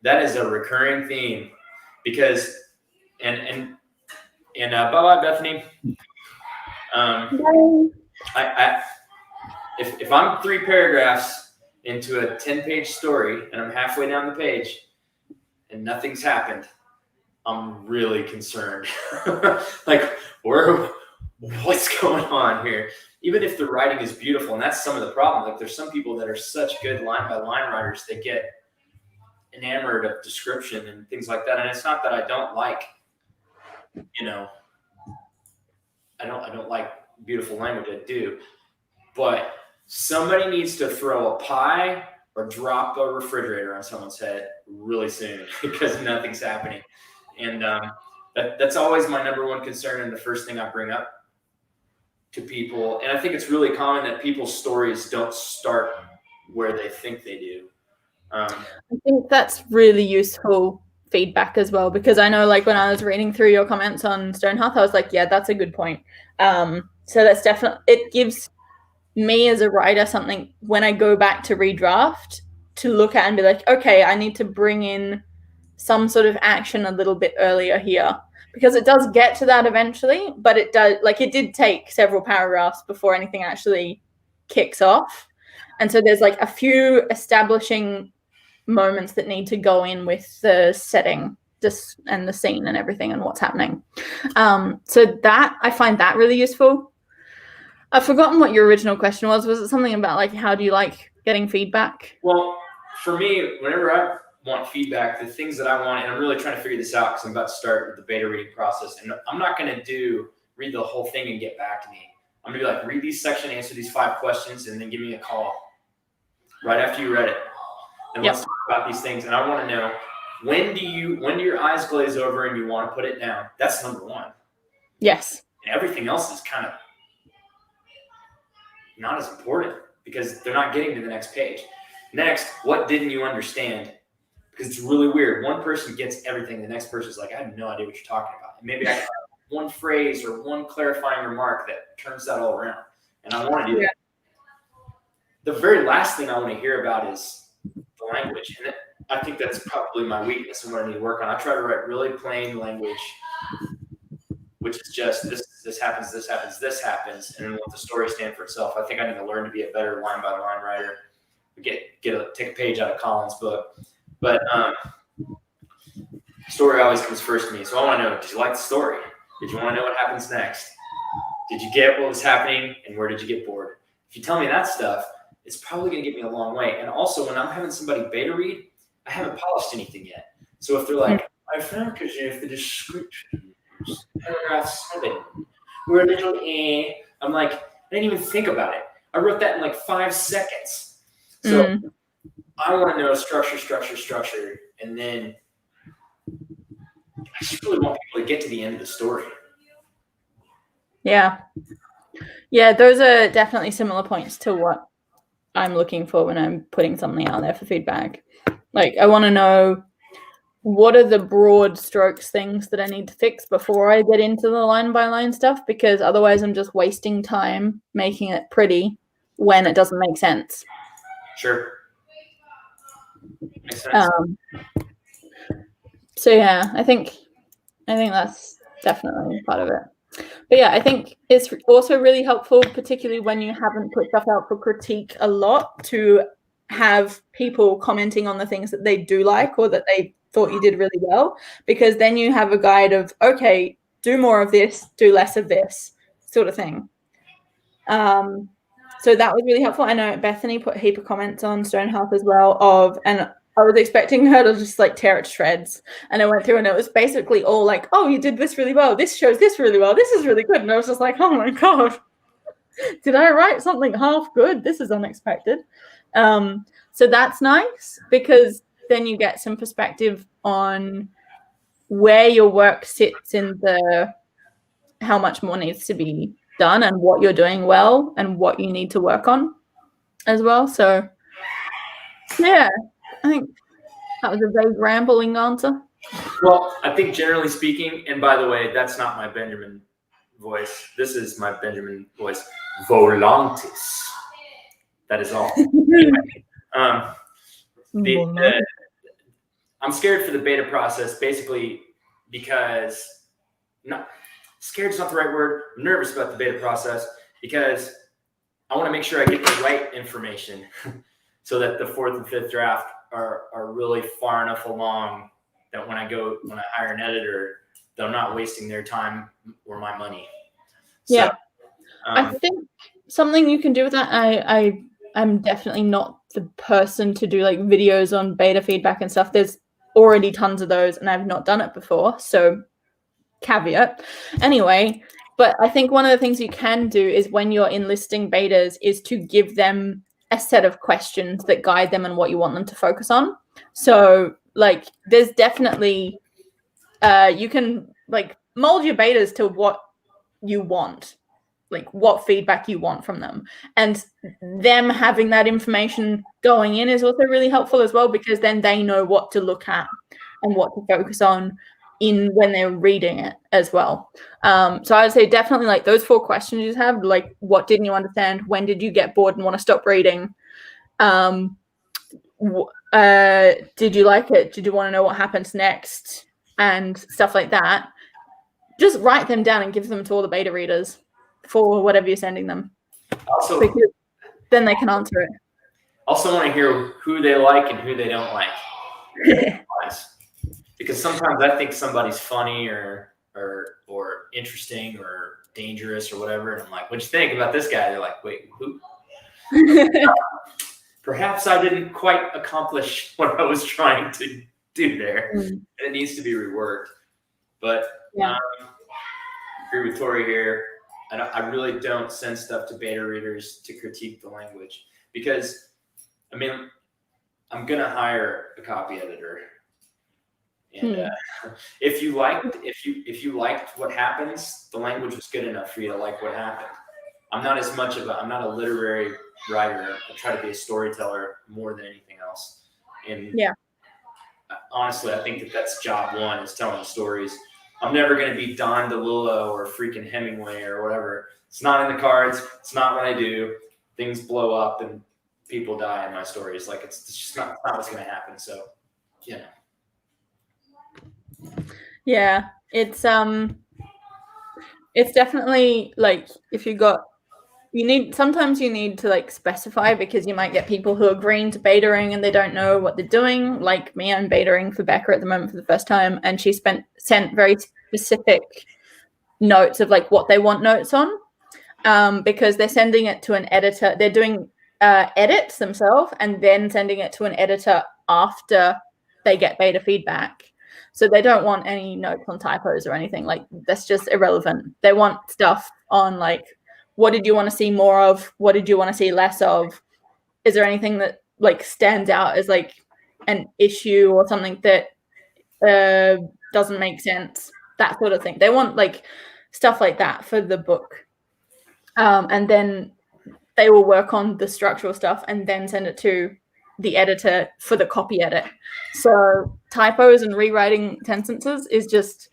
is a recurring theme, because and bye-bye, Bethany. If I'm 3 paragraphs into a 10-page story and I'm halfway down the page and nothing's happened, I'm really concerned. Like, what's going on here? Even if the writing is beautiful, and that's some of the problem. Like, there's some people that are such good line-by-line writers, they get enamored of description and things like that. And it's not that I don't like, I don't like beautiful language. I do, but somebody needs to throw a pie or drop a refrigerator on someone's head really soon, because nothing's happening. And that's always my number one concern, and the first thing I bring up to people. And I think it's really common that people's stories don't start where they think they do. I think that's really useful feedback as well, because I know, like, when I was reading through your comments on Stonehearth, I was like, yeah, that's a good point. So that's definitely, it gives me as a writer something when I go back to redraft to look at and be like, okay, I need to bring in some sort of action a little bit earlier here, because it does get to that eventually, but it did take several paragraphs before anything actually kicks off. And so there's like a few establishing moments that need to go in with the setting and the scene and everything and what's happening. So that, I find that really useful. I've forgotten what your original question was. Was it something about like, how do you like getting feedback? Well, for me, whenever I want feedback, the things that I want, and I'm really trying to figure this out because I'm about to start with the beta reading process, and I'm not going to read the whole thing and get back to me. I'm going to be like, read these section, answer these 5 questions, and then give me a call right after you read it. And let's talk about these things. And I want to know, when do your eyes glaze over and you want to put it down? That's number one. Yes. And everything else is kind of not as important, because they're not getting to the next page. Next, what didn't you understand? Because it's really weird. One person gets everything. The next person's like, I have no idea what you're talking about. And maybe I have one phrase or one clarifying remark that turns that all around. And I want to do that. The very last thing I want to hear about is the language. And I think that's probably my weakness and what I need to work on. I try to write really plain language, which is just this happens, this happens, this happens, and then let the story stand for itself. I think I need to learn to be a better line-by-line writer. Take a page out of Colin's book. But story always comes first to me. So I want to know, did you like the story? Did you want to know what happens next? Did you get what was happening, and where did you get bored? If you tell me that stuff, it's probably going to get me a long way. And also, when I'm having somebody beta read, I haven't polished anything yet. So if they're like, I found if the description, paragraph 7, we're a little I'm like, I didn't even think about it. I wrote that in like 5 seconds. So I want to know structure, and then I just really want people to get to the end of the story. Yeah, those are definitely similar points to what I'm looking for when I'm putting something out there for feedback. Like, I want to know, what are the broad strokes things that I need to fix before I get into the line-by-line stuff, because otherwise I'm just wasting time making it pretty when it doesn't make sense. Sure. Makes sense. So yeah, I think that's definitely part of it. But yeah, I think it's also really helpful, particularly when you haven't put stuff out for critique a lot, to have people commenting on the things that they do like or that they thought you did really well, because then you have a guide of, okay, do more of this, do less of this sort of thing. So that was really helpful. I know Bethany put a heap of comments on Stonehearth as well and I was expecting her to just like tear it to shreds. And I went through and it was basically all like, oh, you did this really well. This shows this really well. This is really good. And I was just like, oh my God, did I write something half good? This is unexpected. So that's nice because then you get some perspective on where your work sits in the how much more needs to be done and what you're doing well and what you need to work on as well. So yeah, I think that was a very rambling answer. Well, I think generally speaking, and by the way, that's not my Benjamin voice. This is my Benjamin voice. Volantis. That is all. I'm scared for the beta process, basically because scared is not the right word. I'm nervous about the beta process because I want to make sure I get the right information so that the 4th and 5th draft are really far enough along that when I hire an editor, they're not wasting their time or my money. So, yeah. I think something you can do with that, I'm definitely not the person to do like videos on beta feedback and stuff. There's already tons of those and I've not done it before. So caveat. Anyway, but I think one of the things you can do is when you're enlisting betas is to give them a set of questions that guide them and what you want them to focus on. So like there's definitely you can like mold your betas to what you want, like what feedback you want from them, and them having that information going in is also really helpful as well, because then they know what to look at and what to focus on when they're reading it as well. So I would say definitely like those 4 questions you have, like what didn't you understand, when did you get bored and want to stop reading, did you like it, did you want to know what happens next, and stuff like that. Just write them down and give them to all the beta readers for whatever you're sending them. Also, because then they can answer it. Also want to hear who they like and who they don't like. Because sometimes I think somebody's funny or interesting or dangerous or whatever, and I'm like, what'd you think about this guy? They're like, wait, who? Perhaps I didn't quite accomplish what I was trying to do there, and it needs to be reworked. But yeah. Agree with Tori here. I really don't send stuff to beta readers to critique the language because, I mean, I'm gonna hire a copy editor, and if you liked what happens, the language was good enough for you to like what happened. I'm not a literary writer. I try to be a storyteller more than anything else. And honestly, I think that's job one, is telling stories. I'm never going to be Don DeLillo or freaking Hemingway or whatever. It's not in the cards. It's not what I do. Things blow up and people die in my stories. Like it's just not what's going to happen. So, Yeah, it's definitely like sometimes you need to like specify, because you might get people who are green to betaing and they don't know what they're doing. Like me, I'm betaing for Becca at the moment for the first time, and she sent very specific notes of like what they want notes on, because they're sending it to an editor. They're doing edits themselves and then sending it to an editor after they get beta feedback. So they don't want any notes on typos or anything. Like that's just irrelevant. They want stuff on like, what did you want to see more of? What did you want to see less of? Is there anything that like stands out as like an issue or something that doesn't make sense? That sort of thing. They want like stuff like that for the book. And then they will work on the structural stuff and then send it to the editor for the copy edit. So typos and rewriting sentences is just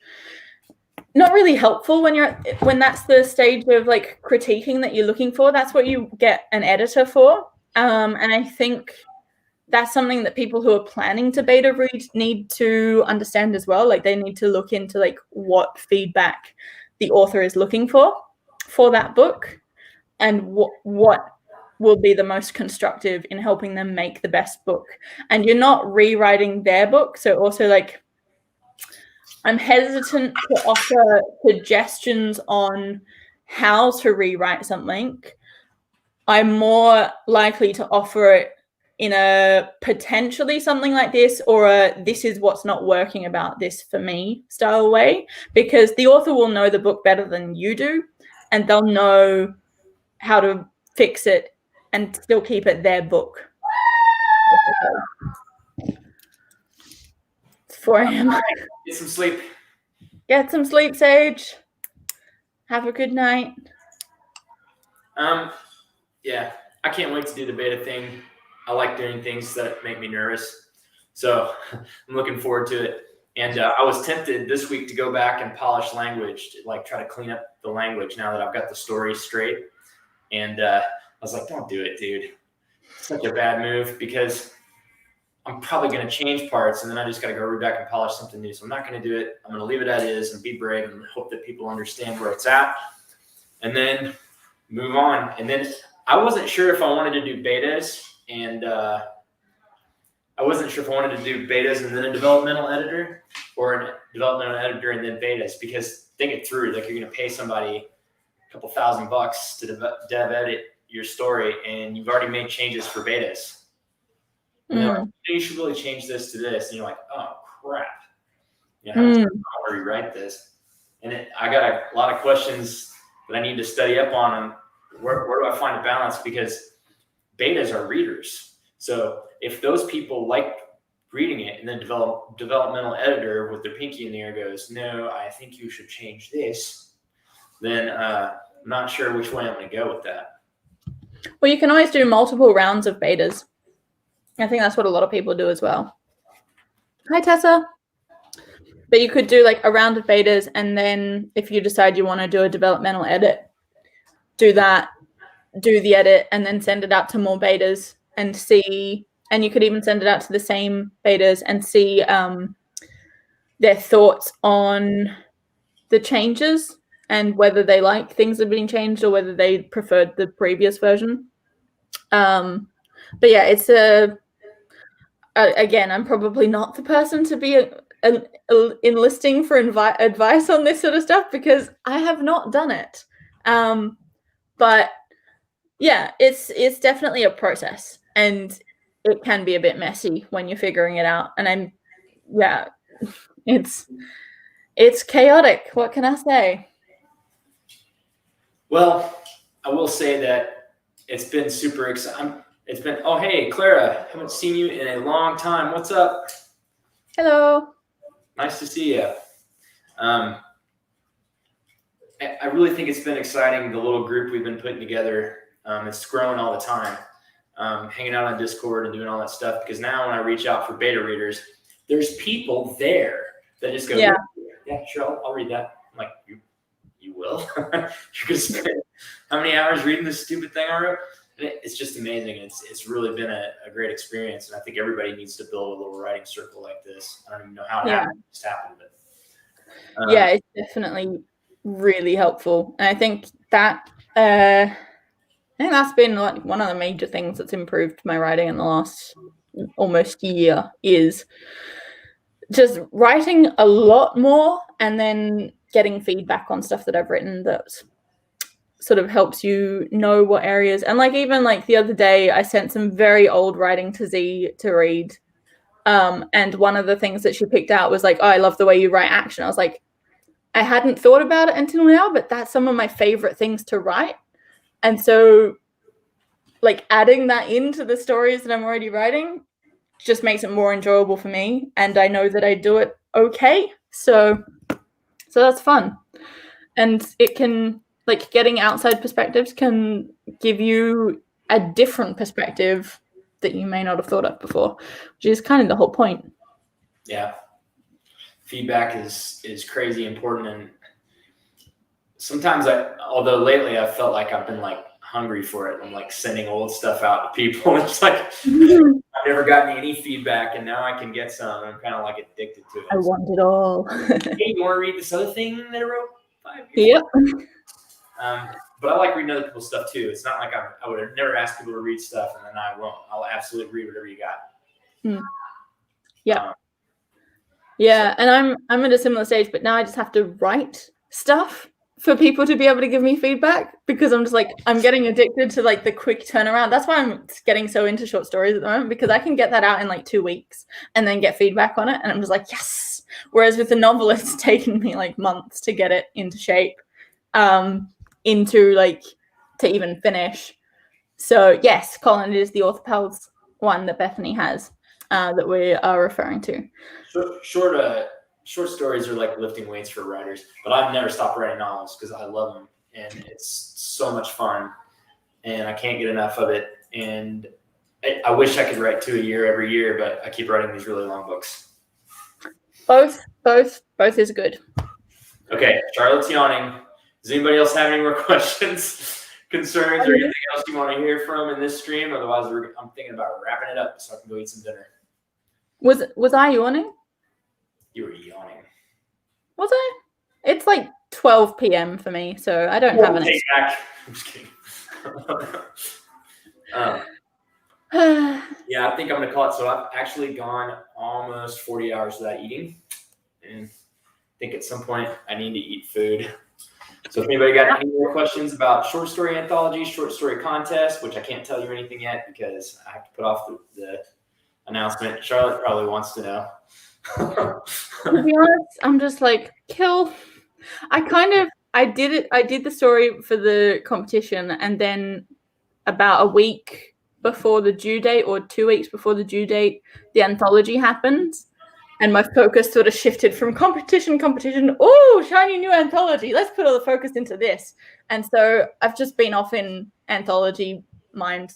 not really helpful when that's the stage of like critiquing that you're looking for. That's what you get an editor for. And I think that's something that people who are planning to beta read need to understand as well. Like they need to look into like what feedback the author is looking for that book, and what will be the most constructive in helping them make the best book. And you're not rewriting their book. So also, like, I'm hesitant to offer suggestions on how to rewrite something. I'm more likely to offer it in a potentially something like this, or a this is what's not working about this for me style way, because the author will know the book better than you do, and they'll know how to fix it and still keep it their book. It's 4 a.m. Get some sleep. Get some sleep, Sage. Have a good night. Yeah, I can't wait to do the beta thing. I like doing things that make me nervous, so I'm looking forward to it. And I was tempted this week to go back and polish language, to like try to clean up the language now that I've got the story straight. And I was like, don't do it, dude. It's such a bad move, because I'm probably going to change parts, and then I just got to go right back and polish something new. So I'm not going to do it. I'm going to leave it as is and be brave and hope that people understand where it's at, and then move on. And then I wasn't sure if I wanted to do betas, and and then a developmental editor, or a developmental editor and then betas, because think it through. Like, you're going to pay somebody a couple $1,000 to dev edit your story, and you've already made changes for betas. And they're like, you should really change this to this. And you're like, oh, crap. You know, how to rewrite this? And I got a lot of questions that I need to study up on. And where do I find a balance? Because betas are readers. So if those people like reading it, and then developmental editor with their pinky in the air goes, no, I think you should change this, then I'm not sure which way I'm going to go with that. Well, you can always do multiple rounds of betas. I think that's what a lot of people do as well. Hi, Tessa. But you could do like a round of betas, and then if you decide you want to do a developmental edit, do that, do the edit, and then send it out to more betas and see. And you could even send it out to the same betas and see their thoughts on the changes and whether they like things that have been changed or whether they preferred the previous version. But yeah, it's again, I'm probably not the person to be enlisting for advice on this sort of stuff, because I have not done it. But yeah, it's definitely a process, and it can be a bit messy when you're figuring it out. And it's chaotic. What can I say? Well, I will say that it's been super exciting. It's been, oh, hey, Clara, haven't seen you in a long time. What's up? Hello. Nice to see you. I really think it's been exciting, the little group we've been putting together. It's growing all the time, hanging out on Discord and doing all that stuff, because now when I reach out for beta readers, there's people there that just go, yeah, sure, I'll read that. I'm like, you will? You're going to spend how many hours reading this stupid thing I wrote? And it's just amazing. It's really been a great experience, and I think everybody needs to build a little writing circle like this. I don't even know how it happened. It just happened, but yeah, it's definitely really helpful. And I think that's been like one of the major things that's improved my writing in the last almost year, is just writing a lot more and then getting feedback on stuff that I've written that sort of helps you know what areas. And like, even like the other day, I sent some very old writing to Z to read. And one of the things that she picked out was like, oh, I love the way you write action. I was like, I hadn't thought about it until now, but that's some of my favorite things to write. And so like adding that into the stories that I'm already writing just makes it more enjoyable for me. And I know that I do it okay. So that's fun. And it can, like, getting outside perspectives can give you a different perspective that you may not have thought of before, which is kind of the whole point. Yeah. Feedback is crazy important. And sometimes although lately I felt like I've been like hungry for it. I'm like sending old stuff out to people. It's like, I've never gotten any feedback, and now I can get some. I'm kind of like addicted to it. I want it all. Hey, you want to read this other thing that I wrote? 5 years. Yep. But I like reading other people's stuff too. It's not like I would have never asked people to read stuff, and then I won't. I'll absolutely read whatever you got. Yeah. Yeah, and I'm at a similar stage, but now I just have to write stuff for people to be able to give me feedback, because I'm just like, I'm getting addicted to like the quick turnaround. That's why I'm getting so into short stories at the moment, because I can get that out in like 2 weeks and then get feedback on it, and I'm just like, yes. Whereas with the novel, it's taken me like months to get it into shape, into like to even finish. So yes, Colin, it is the Author Pals one that Bethany has that we are referring to. Short stories are like lifting weights for writers, but I've never stopped writing novels because I love them and it's so much fun, and I can't get enough of it. And I wish I could write 2 a year every year, but I keep writing these really long books. Both is good. Okay, Charlotte's yawning. Does anybody else have any more questions, concerns, or anything else you want to hear from in this stream? Otherwise, I'm thinking about wrapping it up so I can go eat some dinner. Was I yawning? You were yawning. Was I? It's like 12 p.m. for me, so I don't have an. Take back. I'm just kidding. Yeah, I think I'm gonna call it. So I've actually gone almost 40 hours without eating, and I think at some point I need to eat food. So if anybody got any more questions about short story anthology, short story contest, which I can't tell you anything yet because I have to put off the announcement. Charlotte probably wants to know. To be honest, I'm just like, I did the story for the competition, and then about a week before the due date or 2 weeks before the due date, the anthology happened, and my focus sort of shifted from competition. Oh, shiny new anthology. Let's put all the focus into this. And so I've just been off in anthology mind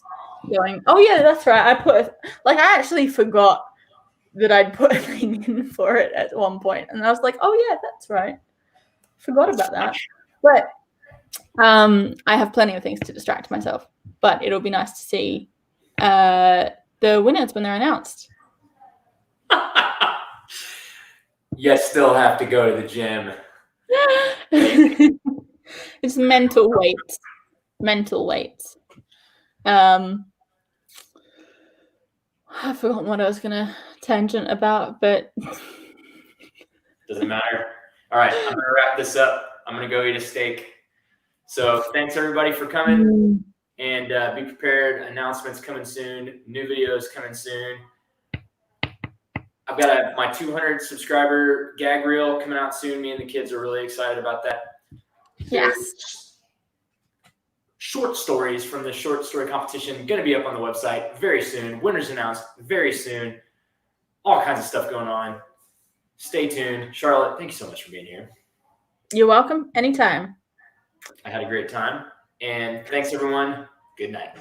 going, oh yeah, that's right. I actually forgot that I'd put a thing in for it at one point. And I was like, oh yeah, that's right. Forgot about that. But I have plenty of things to distract myself. But it'll be nice to see the winners when they're announced. You still have to go to the gym. It's mental weight. I've forgotten what I was gonna tangent about, but doesn't matter. All right, I'm gonna wrap this up. I'm gonna go eat a steak. So thanks everybody for coming, and be prepared. Announcements coming soon. New videos coming soon. I've got my 200 subscriber gag reel coming out soon. Me and the kids are really excited about that. Yes. Short stories from the short story competition going to be up on the website very soon. Winners announced very soon. All kinds of stuff going on. Stay tuned. Charlotte, thank you so much for being here. You're welcome. Anytime. I had a great time. And thanks, everyone. Good night.